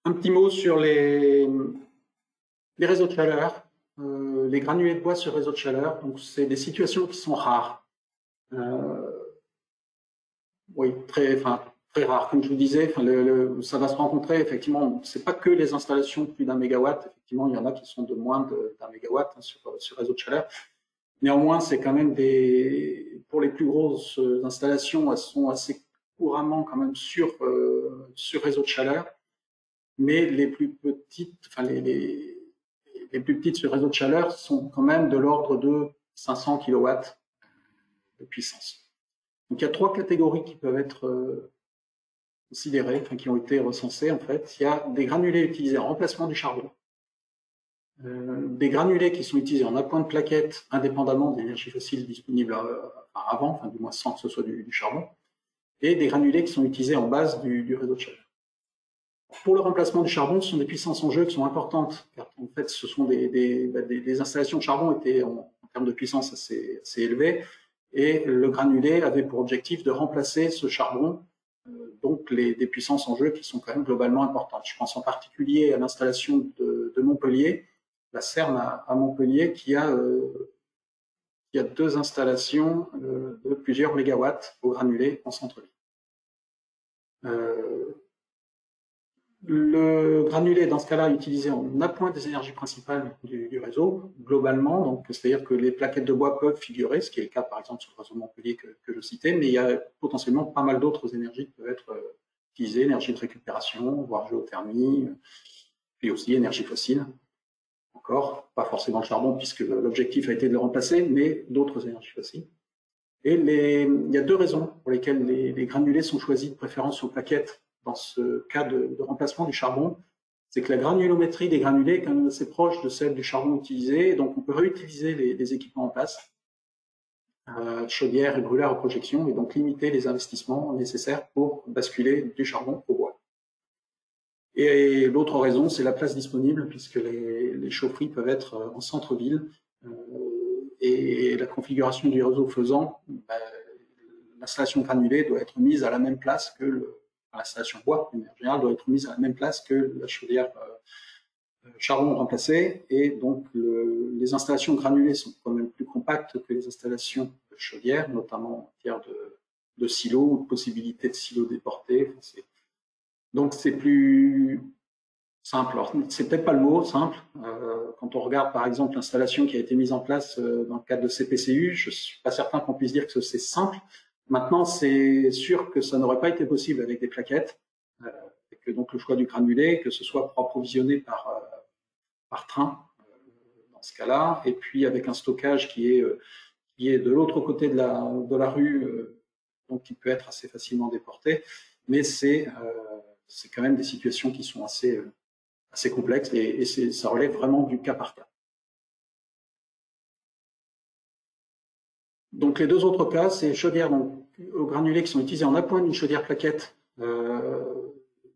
Un petit mot sur les réseaux de chaleur. Les granulés de bois sur réseau de chaleur, donc c'est des situations qui sont rares. Oui, très rare. Comme je vous disais, ça va se rencontrer effectivement. C'est pas que les installations de plus d'un mégawatt. Effectivement, il y en a qui sont de moins d'un mégawatt sur réseau de chaleur. Néanmoins, c'est quand même pour les plus grosses installations, elles sont assez couramment quand même sur réseau de chaleur. Mais les plus petites, les plus petites sur réseau de chaleur sont quand même de l'ordre de 500 kW de puissance. Donc, il y a trois catégories qui peuvent être considérées, qui ont été recensées en fait. Il y a des granulés utilisés en remplacement du charbon, des granulés qui sont utilisés en appoint de plaquettes indépendamment de l'énergie fossile disponible avant, du moins sans que ce soit du charbon, et des granulés qui sont utilisés en base du réseau de chaleur. Pour le remplacement du charbon, ce sont des puissances en jeu qui sont importantes, car en fait, ce sont des installations de charbon étaient en termes de puissance assez élevées, et le granulé avait pour objectif de remplacer ce charbon, donc des puissances en jeu qui sont quand même globalement importantes. Je pense en particulier à l'installation de Montpellier, la CERN à Montpellier, qui a deux installations de plusieurs mégawatts au granulé en centre-ville. Le granulé, dans ce cas-là, est utilisé en appoint des énergies principales du réseau, globalement. Donc, c'est-à-dire que les plaquettes de bois peuvent figurer, ce qui est le cas, par exemple, sur le réseau de Montpellier que je citais, mais il y a potentiellement pas mal d'autres énergies qui peuvent être utilisées, énergie de récupération, voire géothermie, puis aussi énergie fossile. Encore, pas forcément le charbon, puisque l'objectif a été de le remplacer, mais d'autres énergies fossiles. Et il y a deux raisons pour lesquelles les granulés sont choisis de préférence aux plaquettes dans ce cas de remplacement du charbon. c'est que la granulométrie des granulés est quand même assez proche de celle du charbon utilisé, donc on peut réutiliser les équipements en place, chaudière et brûleur à projection, et donc limiter les investissements nécessaires pour basculer du charbon au bois. Et l'autre raison, c'est la place disponible, puisque les chaufferies peuvent être en centre-ville, et la configuration du réseau faisant, l'installation granulée doit être mise à la même place que l'installation bois, en général, doit être mise à la même place que la chaudière charbon remplacée, et donc les installations granulées sont quand même plus compactes que les installations chaudières, notamment en matière de silos ou de possibilité de silos déportés. Donc c'est plus simple. Alors, c'est peut-être pas le mot simple. Quand on regarde par exemple l'installation qui a été mise en place dans le cadre de CPCU, je suis pas certain qu'on puisse dire que c'est simple. Maintenant, c'est sûr que ça n'aurait pas été possible avec des plaquettes, et que donc le choix du granulé, que ce soit pour approvisionner par train dans ce cas-là, et puis avec un stockage qui est de l'autre côté de la rue, donc qui peut être assez facilement déporté, mais c'est quand même des situations qui sont assez complexes, et ça relève vraiment du cas par cas. Donc les deux autres cas, c'est chaudières au granulé qui sont utilisées en appoint d'une chaudière plaquette,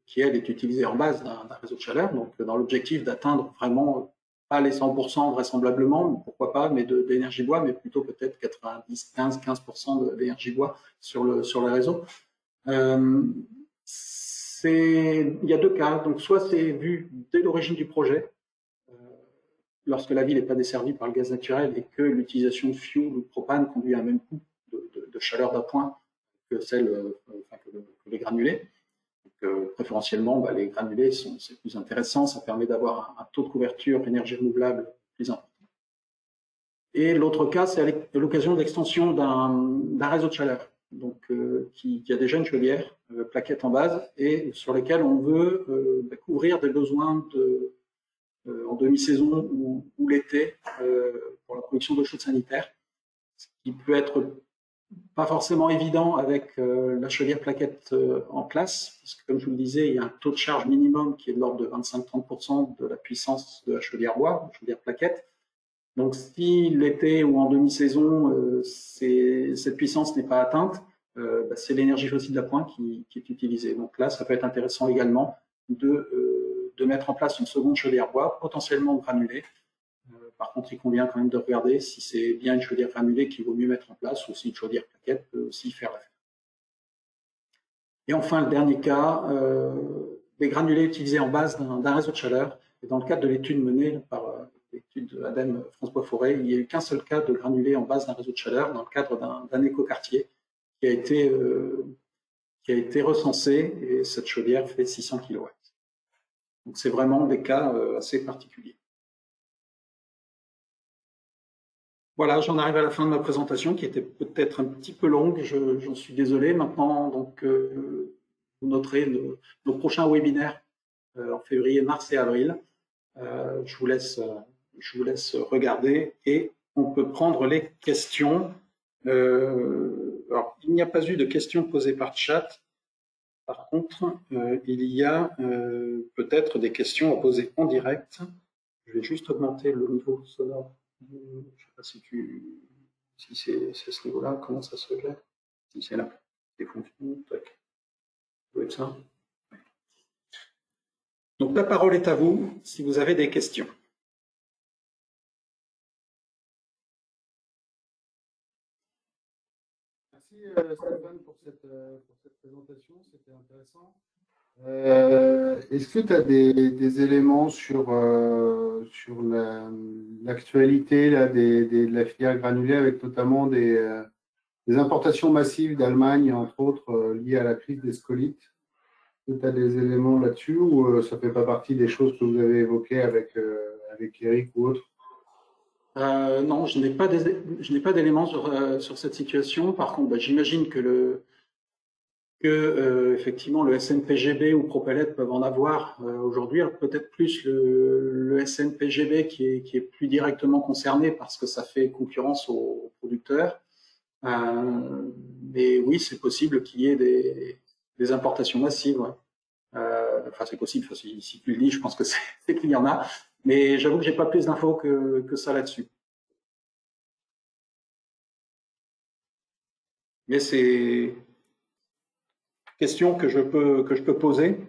qui elle est utilisée en base d'un réseau de chaleur, donc dans l'objectif d'atteindre vraiment pas les 100% vraisemblablement, pourquoi pas, mais d'énergie bois, mais plutôt peut-être 15% d'énergie bois sur le réseau. Il y a deux cas, donc soit c'est vu dès l'origine du projet, lorsque la ville n'est pas desservie par le gaz naturel et que l'utilisation de fioul ou de propane conduit à un même coût de chaleur d'appoint que les granulés. Donc, préférentiellement, les granulés c'est plus intéressant, ça permet d'avoir un taux de couverture énergie renouvelable plus important. Et l'autre cas, c'est à l'occasion de l'extension d'un réseau de chaleur, donc qui a déjà une chaudière plaquette en base et sur lesquelles on veut couvrir des besoins en demi-saison ou l'été pour la production d'eau chaude sanitaire, ce qui peut être pas forcément évident avec la chaudière plaquette en place, parce que comme je vous le disais, il y a un taux de charge minimum qui est de l'ordre de 25-30% de la puissance de la chaudière bois, la chaudière plaquette. Donc si l'été ou en demi-saison, cette puissance n'est pas atteinte, c'est l'énergie fossile d'appoint qui est utilisée. Donc là, ça peut être intéressant également de mettre en place une seconde chaudière bois, potentiellement granulée. Par contre, il convient quand même de regarder si c'est bien une chaudière granulée qu'il vaut mieux mettre en place ou si une chaudière plaquette peut aussi faire l'affaire. Et enfin, le dernier cas, des granulés utilisés en base d'un réseau de chaleur. Et dans le cadre de l'étude menée par l'étude ADEME France Bois Forêt, il n'y a eu qu'un seul cas de granulés en base d'un réseau de chaleur dans le cadre d'un écoquartier qui a été recensé, et cette chaudière fait 600 kW. Donc c'est vraiment des cas assez particuliers. Voilà, j'en arrive à la fin de ma présentation qui était peut-être un petit peu longue, j'en suis désolé. Maintenant, donc, vous noterez nos prochains webinaires en février, mars et avril. Je vous laisse regarder et on peut prendre les questions. Alors, il n'y a pas eu de questions posées par chat. Par contre, il y a peut-être des questions à poser en direct. Je vais juste augmenter le niveau sonore. Je ne sais pas si c'est ce niveau-là, comment ça se gère. Si c'est là, des fonctions, tac. Ça doit être ça. Donc la parole est à vous si vous avez des questions. Merci Stéphane pour cette présentation, c'était intéressant. Est-ce que tu as des éléments sur l'actualité de la filière granulée, avec notamment des importations massives d'Allemagne, entre autres, liées à la crise des scolites? Est-ce que tu as des éléments là-dessus ou ça ne fait pas partie des choses que vous avez évoquées avec Eric ou autre? Non, je n'ai pas d'éléments sur cette situation. Par contre, j'imagine que effectivement le SNPGB ou Propellet peuvent en avoir aujourd'hui. Peut-être plus le SNPGB qui est plus directement concerné parce que ça fait concurrence aux producteurs. Mais oui, c'est possible qu'il y ait des importations massives. Ouais. Enfin, c'est possible, enfin, si tu le dis, je pense que c'est qu'il y en a. Mais j'avoue que j'ai pas plus d'infos que ça là-dessus. Mais c'est question que je peux poser.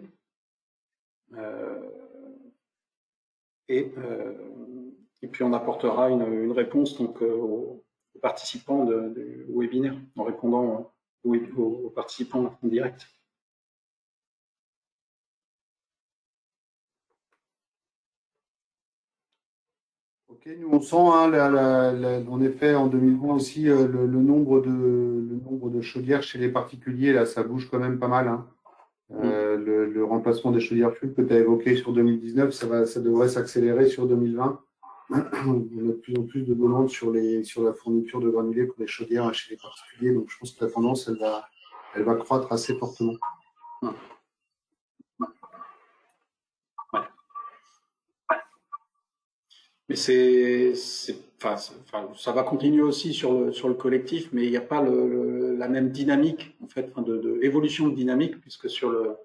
Et puis on apportera une réponse donc aux participants du webinaire en répondant aux participants en direct. Ok, nous on sent hein, en effet en 2020 aussi le nombre de chaudières chez les particuliers, là ça bouge quand même pas mal. Hein. Le remplacement des chaudières fuel que tu as évoqué sur 2019, ça devrait s'accélérer sur 2020. On a de plus en plus de demandes sur la fourniture de granulés pour les chaudières chez les particuliers, donc je pense que la tendance elle va croître assez fortement. Mais ça va continuer aussi sur le collectif, mais il n'y a pas la même dynamique, en fait, évolution de dynamique, puisque sur le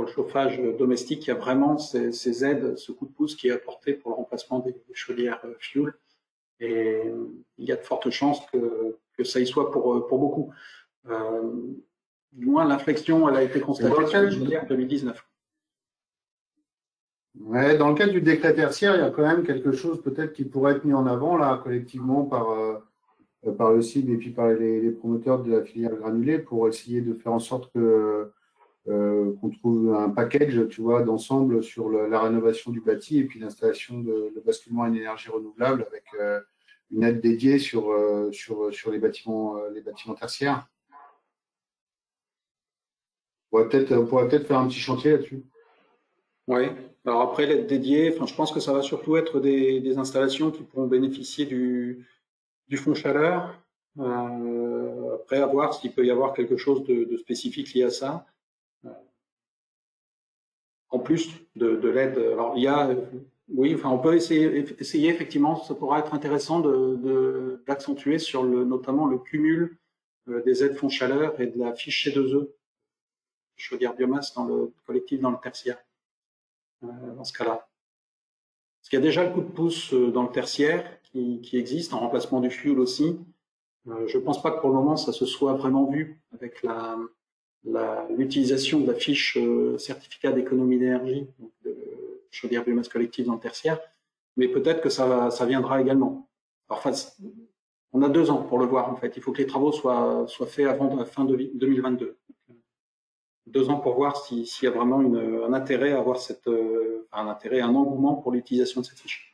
chauffage domestique, il y a vraiment ces aides, ce coup de pouce qui est apporté pour le remplacement des chaudières fuel. Et il y a de fortes chances que ça y soit pour beaucoup. Du moins, l'inflexion, elle a été constatée sur les chaudières 2019. Ouais, dans le cadre du décret tertiaire, il y a quand même quelque chose peut-être qui pourrait être mis en avant là collectivement par le CIB et puis par les promoteurs de la filière granulée pour essayer de faire en sorte qu'on trouve un package, tu vois, d'ensemble sur la rénovation du bâti et puis l'installation de basculement à une énergie renouvelable avec une aide dédiée sur les bâtiments tertiaires. On pourrait peut-être faire un petit chantier là-dessus. Oui. Alors après, l'aide dédiée, je pense que ça va surtout être des installations qui pourront bénéficier du fonds chaleur. Après, à voir s'il peut y avoir quelque chose de spécifique lié à ça. En plus de l'aide. Alors, oui, on peut essayer effectivement, ça pourra être intéressant d'accentuer sur notamment le cumul des aides fonds chaleur et de la fiche C2E, chaudière biomasse dans le collectif, dans le tertiaire. Dans ce cas-là. Parce qu'il y a déjà le coup de pouce dans le tertiaire qui existe, en remplacement du fuel aussi. Je ne pense pas que pour le moment ça se soit vraiment vu avec l'utilisation de la fiche certificat d'économie d'énergie, de chaudière biomasse collective dans le tertiaire, mais peut-être que ça viendra également. Enfin, on a 2 ans pour le voir en fait. Il faut que les travaux soient faits avant la fin de 2022. 2 ans pour voir s'il y a vraiment un intérêt à avoir un engouement pour l'utilisation de cette fiche.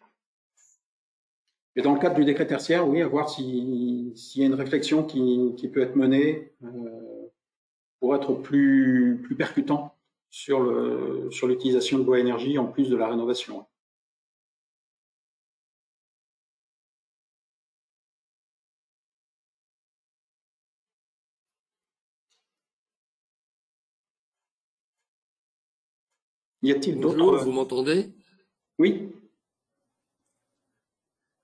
Et dans le cadre du décret tertiaire, oui, à voir s'il y a une réflexion qui peut être menée pour être plus percutant sur l'utilisation de bois énergie en plus de la rénovation. Y a-t-il d'autres? Bonjour, vous m'entendez? Oui.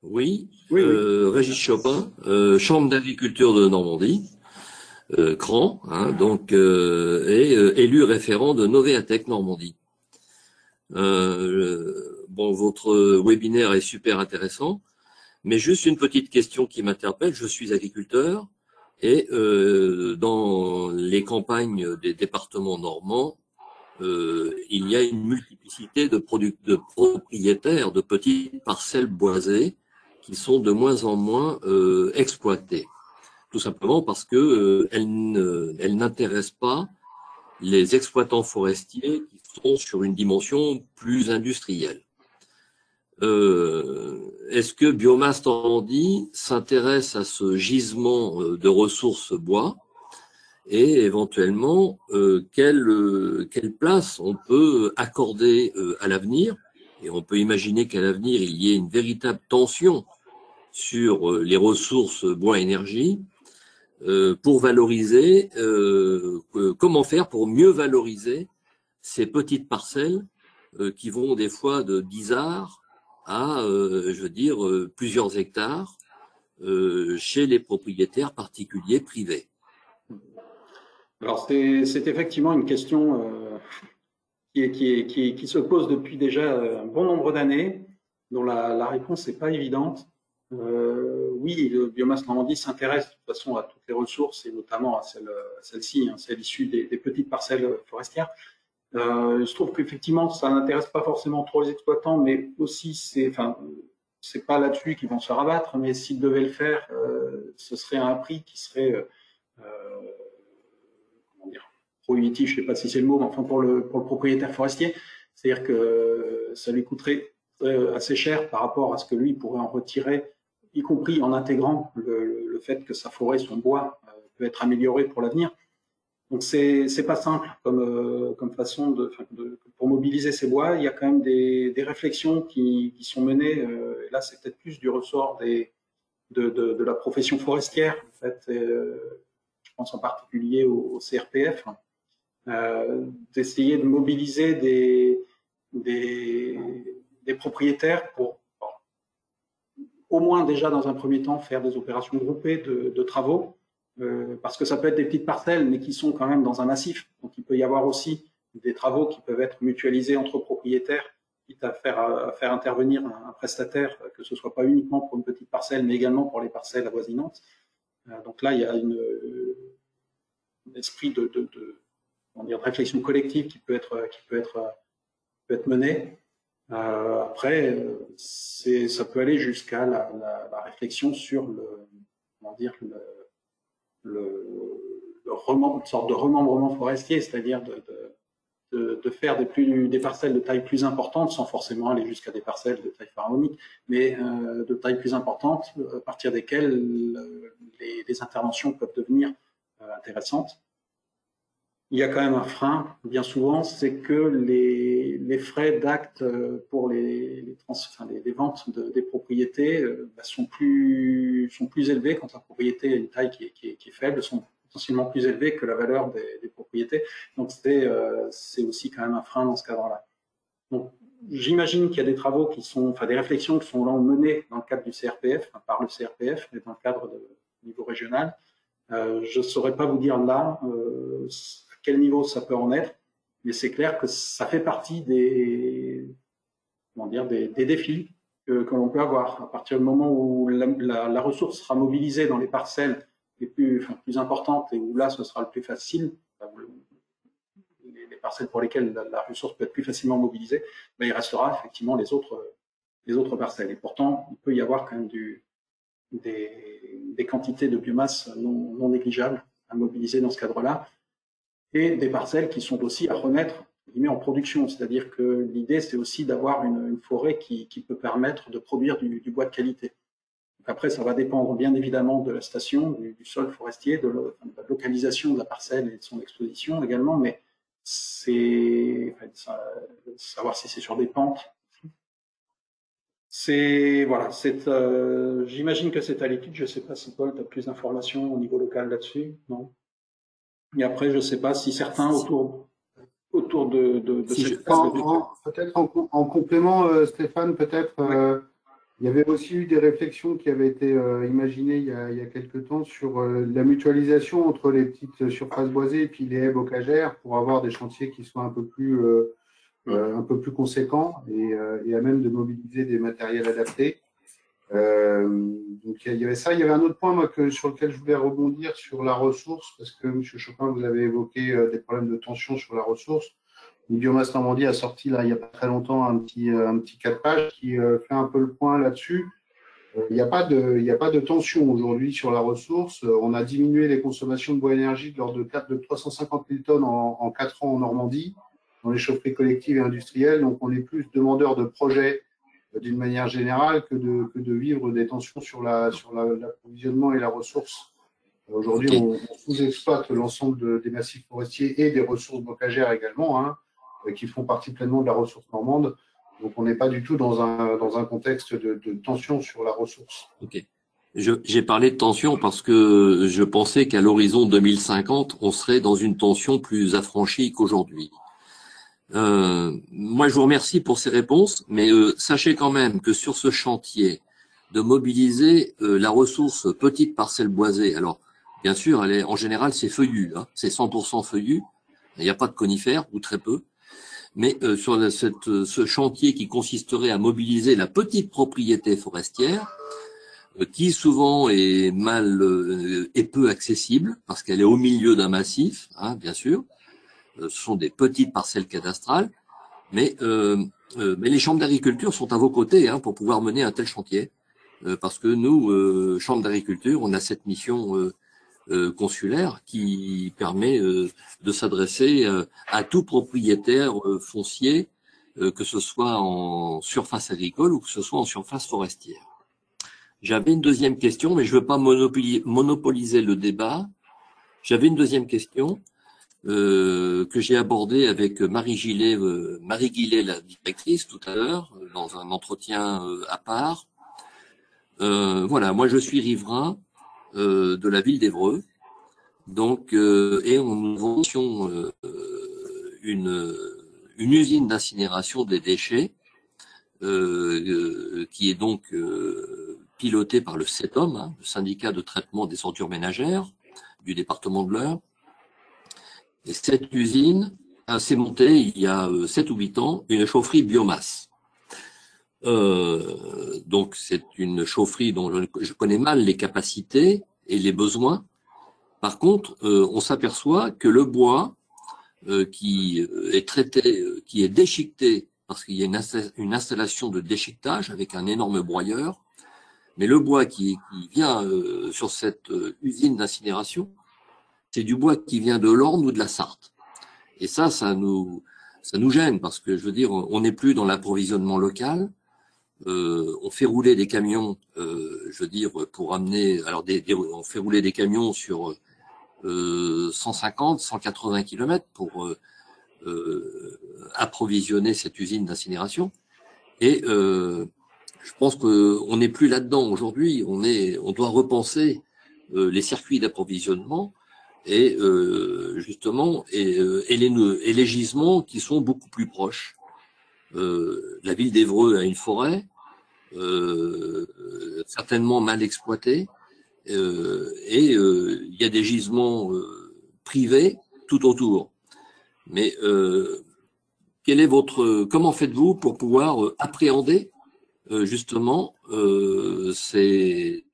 Oui, Oui. Régis Chopin, Chambre d'agriculture de Normandie, CRAN, hein, donc, et élu référent de Novéatech Normandie. Bon, votre webinaire est super intéressant, mais juste une petite question qui m'interpelle. Je suis agriculteur et dans les campagnes des départements normands, il y a une multiplicité de propriétaires de petites parcelles boisées qui sont de moins en moins exploitées. Tout simplement parce que elles n'intéressent pas les exploitants forestiers qui sont sur une dimension plus industrielle. Est-ce que Biomasse Normandie s'intéresse à ce gisement de ressources bois et éventuellement quelle place on peut accorder à l'avenir? Et on peut imaginer qu'à l'avenir, il y ait une véritable tension sur les ressources bois-énergie pour valoriser, comment faire pour mieux valoriser ces petites parcelles qui vont des fois de 10 arts à, plusieurs hectares chez les propriétaires particuliers privés. Alors c'est effectivement une question qui se pose depuis déjà un bon nombre d'années, dont la réponse n'est pas évidente. Oui, le Biomasse Normandie s'intéresse de toute façon à toutes les ressources et notamment à celle-ci, celle issue des petites parcelles forestières. Il se trouve qu'effectivement, ça n'intéresse pas forcément trop les exploitants, mais aussi c'est pas là-dessus qu'ils vont se rabattre, mais s'ils devaient le faire, ce serait à un prix qui serait comment dire, prohibitif, je ne sais pas si c'est le mot, mais enfin pour le propriétaire forestier, c'est-à-dire que ça lui coûterait assez cher par rapport à ce que lui pourrait en retirer, y compris en intégrant le fait que sa forêt, son bois, peut être amélioré pour l'avenir. Donc c'est pas simple comme façon pour mobiliser ces bois. Il y a quand même des réflexions qui sont menées. Et là, c'est peut-être plus du ressort de la profession forestière. En fait, je pense en particulier au CRPF, d'essayer de mobiliser des propriétaires pour au moins déjà dans un premier temps faire des opérations groupées de travaux. Parce que ça peut être des petites parcelles, mais qui sont quand même dans un massif. Donc, il peut y avoir aussi des travaux qui peuvent être mutualisés entre propriétaires, quitte à faire intervenir un prestataire, que ce soit pas uniquement pour une petite parcelle, mais également pour les parcelles avoisinantes. Donc là, il y a un esprit de réflexion collective qui peut être mené. Après, ça peut aller jusqu'à la réflexion sur une sorte de remembrement forestier, c'est-à-dire de faire des parcelles de taille plus importante, sans forcément aller jusqu'à des parcelles de taille pharaonique, mais de taille plus importante, à partir desquelles les interventions peuvent devenir intéressantes. Il y a quand même un frein, bien souvent, c'est que les frais d'acte pour les ventes des propriétés sont plus élevés quand la propriété a une taille qui est faible, sont potentiellement plus élevés que la valeur des propriétés. Donc c'est aussi quand même un frein dans ce cadre-là. Donc j'imagine qu'il y a des travaux des réflexions qui sont là menées dans le cadre du CRPF, par le CRPF, mais dans le cadre du niveau régional. Je ne saurais pas vous dire là à quel niveau ça peut en être, mais c'est clair que ça fait partie des défis que l'on peut avoir. À partir du moment où la ressource sera mobilisée dans les parcelles les plus importantes et où là ce sera le plus facile, les parcelles pour lesquelles la ressource peut être plus facilement mobilisée, il restera effectivement les autres parcelles. Et pourtant, il peut y avoir quand même des quantités de biomasse non négligeables à mobiliser dans ce cadre-là, et des parcelles qui sont aussi à remettre en production. C'est-à-dire que l'idée, c'est aussi d'avoir une forêt qui peut permettre de produire du bois de qualité. Donc après, ça va dépendre bien évidemment de la station, du sol forestier, de la localisation de la parcelle et de son exposition également, mais c'est savoir si c'est sur des pentes. J'imagine que c'est à l'étude. Je ne sais pas si Paul, tu as plus d'informations au niveau local là-dessus, non? Et après, je ne sais pas si certains autour de cette table. Peut-être en complément, Stéphane, peut-être, il y avait aussi eu des réflexions qui avaient été imaginées il y a quelques temps sur la mutualisation entre les petites surfaces boisées et puis les haies bocagères pour avoir des chantiers qui soient un peu plus conséquents et à même de mobiliser des matériels adaptés. Donc il y avait ça. Il y avait un autre point sur lequel je voulais rebondir sur la ressource, parce que M. Chopin, vous avez évoqué des problèmes de tension sur la ressource. Biomasse Normandie a sorti là il n'y a pas très longtemps un petit 4 pages qui fait un peu le point là-dessus. Il n'y a pas de tension aujourd'hui sur la ressource. On a diminué les consommations de bois énergie de l'ordre de 350 000 tonnes en 4 ans en Normandie, dans les chaufferies collectives et industrielles. Donc on est plus demandeur de projets d'une manière générale que de vivre des tensions sur l'approvisionnement et la ressource. Aujourd'hui, on sous-exploite l'ensemble des massifs forestiers et des ressources bocagères également, qui font partie pleinement de la ressource normande. Donc, on n'est pas du tout dans un contexte de tension sur la ressource. Ok. J'ai parlé de tension parce que je pensais qu'à l'horizon 2050, on serait dans une tension plus affranchie qu'aujourd'hui. Moi, je vous remercie pour ces réponses, mais sachez quand même que sur ce chantier de mobiliser la ressource petite parcelle boisée, alors bien sûr, en général, c'est feuillu, c'est 100% feuillu, il n'y a pas de conifères ou très peu. Mais sur ce chantier qui consisterait à mobiliser la petite propriété forestière, qui souvent est est peu accessible parce qu'elle est au milieu d'un massif, hein, bien sûr. Ce sont des petites parcelles cadastrales, mais les chambres d'agriculture sont à vos côtés, hein, pour pouvoir mener un tel chantier, parce que nous, chambres d'agriculture, on a cette mission consulaire qui permet de s'adresser à tout propriétaire foncier, que ce soit en surface agricole ou que ce soit en surface forestière. J'avais une deuxième question, mais je ne veux pas monopoliser le débat. J'avais une deuxième question que j'ai abordée avec Marie Guillet, la directrice, tout à l'heure, dans un entretien à part. Voilà, moi je suis riverain de la ville d'Évreux, donc et nous avons une usine d'incinération des déchets qui est donc pilotée par le CETOM, hein, le syndicat de traitement des ordures ménagères du département de l'Eure. Et cette usine s'est montée il y a 7 ou 8 ans une chaufferie biomasse. Donc c'est une chaufferie dont je connais mal les capacités et les besoins. Par contre, on s'aperçoit que le bois qui est traité, qui est déchiqueté, parce qu'il y a une installation de déchiquetage avec un énorme broyeur, mais le bois qui vient sur cette usine d'incinération, c'est du bois qui vient de l'Orne ou de la Sarthe. Et ça nous gêne, parce que je veux dire, on n'est plus dans l'approvisionnement local. On fait rouler des camions, je veux dire, pour amener, alors on fait rouler des camions sur 150, 180 km pour approvisionner cette usine d'incinération. Et je pense qu'on n'est plus là-dedans aujourd'hui. On doit repenser les circuits d'approvisionnement et justement les gisements qui sont beaucoup plus proches. La ville d'Évreux a une forêt certainement mal exploitée, et il y a des gisements privés tout autour. Mais comment faites-vous pour pouvoir appréhender justement ces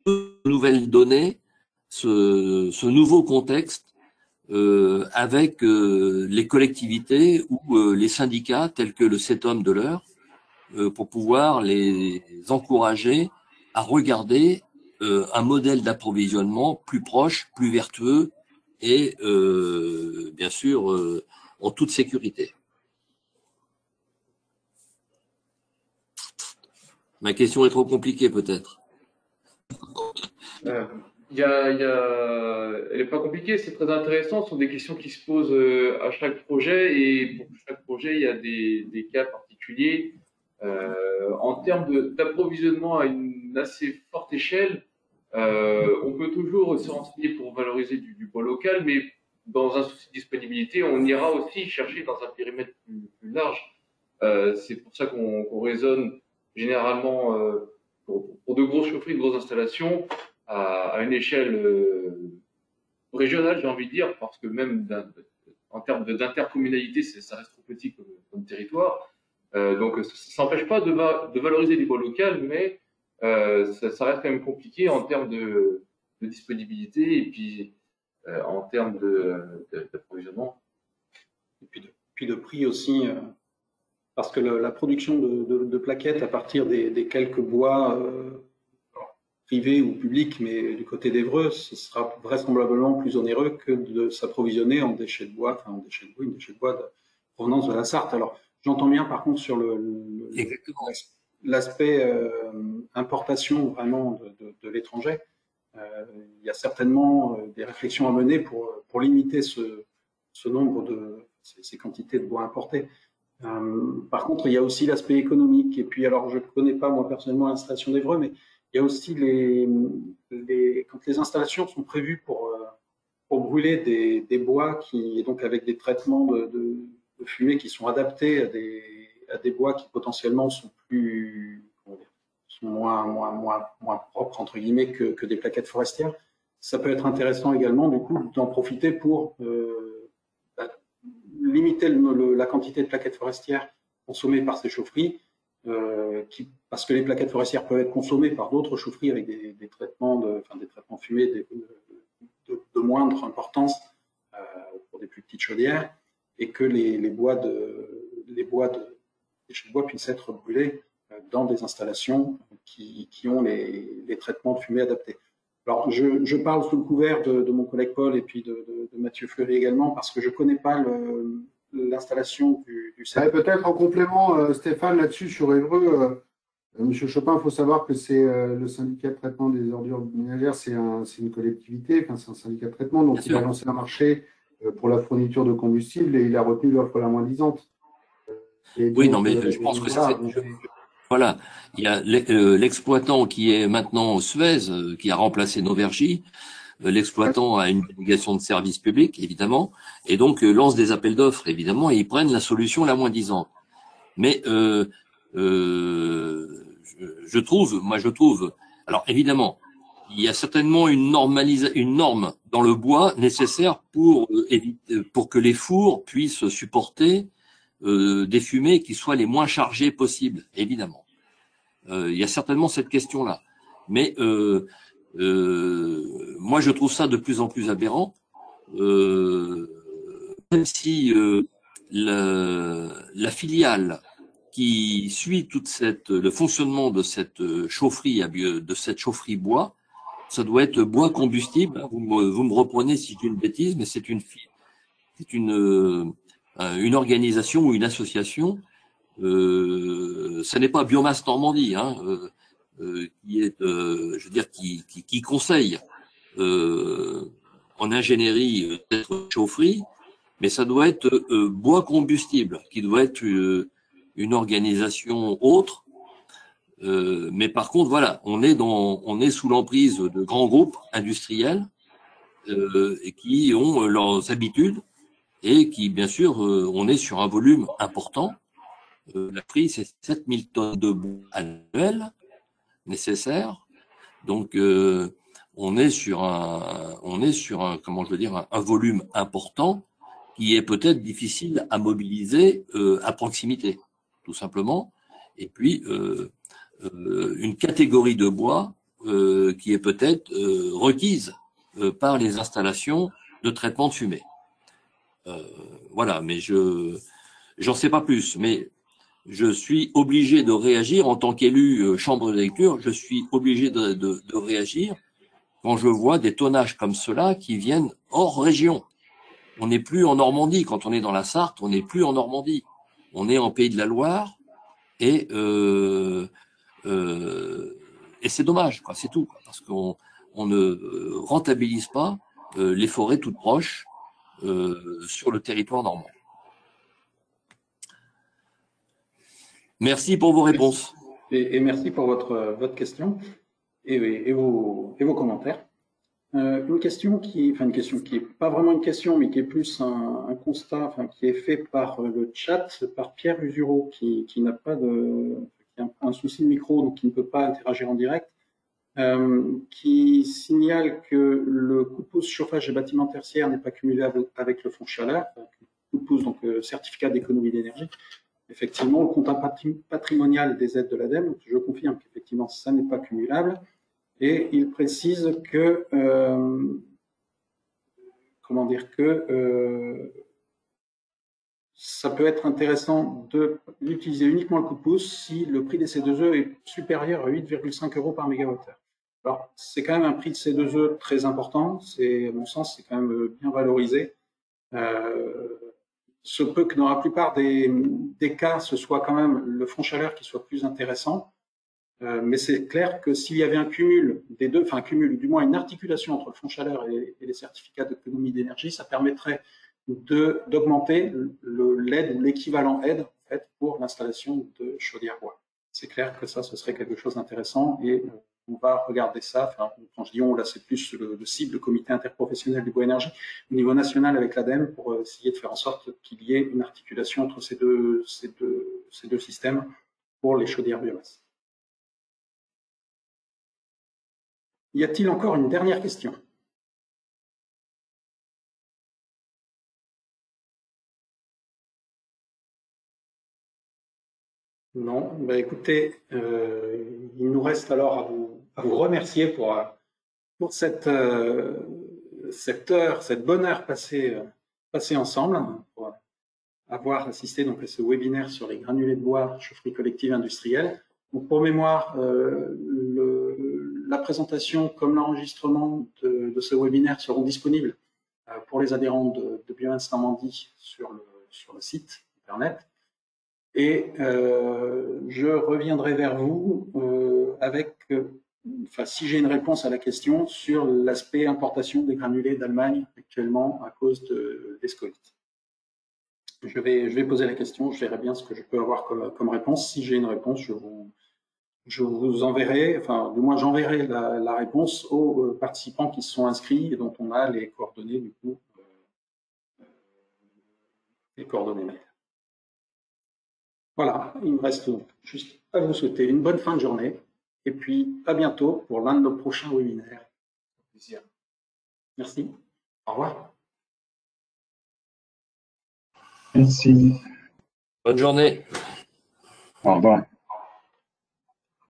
nouvelles données, ce nouveau contexte avec les collectivités ou les syndicats tels que le CETOM de l'Eure, pour pouvoir les encourager à regarder un modèle d'approvisionnement plus proche, plus vertueux et bien sûr en toute sécurité. Ma question est trop compliquée peut-être. Elle n'est pas compliquée, c'est très intéressant. Ce sont des questions qui se posent à chaque projet, et pour chaque projet, il y a des cas particuliers. En termes d'approvisionnement à une assez forte échelle, on peut toujours se renseigner pour valoriser du bois local, mais dans un souci de disponibilité, on ira aussi chercher dans un périmètre plus large. C'est pour ça qu'on raisonne généralement pour de grosses chaufferies, de grosses installations, à une échelle régionale, j'ai envie de dire, parce que même en termes d'intercommunalité, ça reste trop petit comme territoire. Donc ça n'empêche pas de valoriser des bois locaux, mais ça reste quand même compliqué en termes de disponibilité et puis en termes d'approvisionnement. Et puis de prix aussi, parce que la production de plaquettes à partir des quelques bois privés ou publics, mais du côté d'Évreux, ce sera vraisemblablement plus onéreux que de s'approvisionner en déchets de bois, enfin en déchets de bois de provenance de la Sarthe. Alors j'entends bien par contre sur l'aspect importation vraiment de l'étranger. Il y a certainement des réflexions à mener pour limiter ce nombre ces quantités de bois importés. Par contre, il y a aussi l'aspect économique. Et puis, alors, je ne connais pas moi personnellement l'installation d'Évreux, mais il y a aussi quand les installations sont prévues pour brûler des bois et donc avec des traitements de fumée qui sont adaptés à des bois qui potentiellement sont moins propres entre guillemets que des plaquettes forestières. Ça peut être intéressant également du coup d'en profiter pour limiter la quantité de plaquettes forestières consommées par ces chaufferies, parce que les plaquettes forestières peuvent être consommées par d'autres chaufferies avec des traitements fumés de moindre importance pour des plus petites chaudières, et que les déchets de bois puissent être brûlés dans des installations qui ont les traitements de fumée adaptés. Alors, je parle sous le couvert de mon collègue Paul et puis de Mathieu Fleury également, parce que je ne connais pas l'installation du Ouais, peut-être en complément, Stéphane, là-dessus, sur Évreux, Monsieur Chopin, il faut savoir que c'est le syndicat de traitement des ordures ménagères, c'est une collectivité, enfin, c'est un syndicat de traitement, donc il a lancé un marché pour la fourniture de combustible et il a retenu l'offre la moins disante. Oui, non, mais je pense que voilà, voilà, il y a l'exploitant qui est maintenant Suez, qui a remplacé Novergy. L'exploitant a une délégation de service public, évidemment, et donc lance des appels d'offres, évidemment, et ils prennent la solution la moins disante. Mais je trouve, alors évidemment, il y a certainement une norme dans le bois nécessaire pour que les fours puissent supporter des fumées qui soient les moins chargées possibles, évidemment. Il y a certainement cette question-là. Mais moi, je trouve ça de plus en plus aberrant, même si la filiale qui suit le fonctionnement de cette chaufferie bois, ça doit être bois combustible. Vous me reprenez si je dis une bêtise, mais c'est une organisation ou une association. Ça n'est pas Biomasse Normandie, hein, qui est, je veux dire, qui conseille en ingénierie cette chaufferie, mais ça doit être bois combustible, qui doit être une organisation autre. Mais par contre, voilà, on est sous l'emprise de grands groupes industriels et qui ont leurs habitudes et qui, bien sûr, on est sur un volume important. La prise, c'est 7000 tonnes de bois annuels nécessaires. Donc, on est sur un comment je veux dire, un volume important qui est peut-être difficile à mobiliser à proximité, tout simplement. Et puis, une catégorie de bois qui est peut-être requise par les installations de traitement de fumée. Voilà, mais j'en sais pas plus, mais je suis obligé de réagir en tant qu'élu chambre de lecture. Je suis obligé de réagir quand je vois des tonnages comme cela qui viennent hors région. On n'est plus en Normandie. Quand on est dans la Sarthe, on n'est plus en Normandie. On est en Pays de la Loire et c'est dommage, quoi. C'est tout, quoi, parce qu'on ne rentabilise pas les forêts toutes proches sur le territoire normand. Merci pour vos réponses. Et merci pour votre question et vos commentaires. Une question qui est pas vraiment une question, mais qui est plus un constat, enfin, qui est fait par le chat, par Pierre Usureau, qui n'a pas qui a un souci de micro, donc qui ne peut pas interagir en direct, qui signale que le coup de pouce chauffage et bâtiments tertiaires n'est pas cumulé avec le fonds chaleur, coup de pouce, donc certificat d'économie d'énergie. Effectivement, le compte patrimonial des aides de l'ADEME, donc je confirme qu'effectivement, ça n'est pas cumulable. Et il précise que, ça peut être intéressant d'utiliser uniquement le coup de pouce si le prix des C2E est supérieur à 8,5 € par mégawattheure. Alors, c'est quand même un prix de C2E très important. À mon sens, c'est quand même bien valorisé. Se peut que dans la plupart des cas, ce soit quand même le fonds chaleur qui soit plus intéressant. Mais c'est clair que s'il y avait un cumul des deux, enfin un cumul, du moins une articulation entre le fonds chaleur et les certificats d'économie d'énergie, ça permettrait d'augmenter l'aide ou l'équivalent aide en fait, pour l'installation de chaudières bois. C'est clair que ça, ce serait quelque chose d'intéressant et on va regarder ça. Enfin, quand je dis on, là, c'est plus le cible, le comité interprofessionnel du bois énergie, au niveau national avec l'ADEME, pour essayer de faire en sorte qu'il y ait une articulation entre ces deux systèmes pour les chaudières biomasse. Y a-t-il encore une dernière question ? Non, bah écoutez, il nous reste alors à vous remercier pour cette heure, cette bonne heure passée ensemble, pour avoir assisté donc à ce webinaire sur les granulés de bois, chaufferie collective industrielle. Donc pour mémoire, la présentation comme l'enregistrement de ce webinaire seront disponibles pour les adhérents de Biomasse Normandie sur le site internet. Et je reviendrai vers vous avec, si j'ai une réponse à la question sur l'aspect importation des granulés d'Allemagne actuellement à cause des scolites. Je vais poser la question, je verrai bien ce que je peux avoir comme réponse. Si j'ai une réponse, je vous enverrai, enfin, du moins j'enverrai la réponse aux participants qui se sont inscrits et dont on a les coordonnées, du coup, les coordonnées mail. Voilà, il me reste juste à vous souhaiter une bonne fin de journée et puis à bientôt pour l'un de nos prochains webinaires. Merci. Au revoir. Merci. Bonne journée. Au revoir.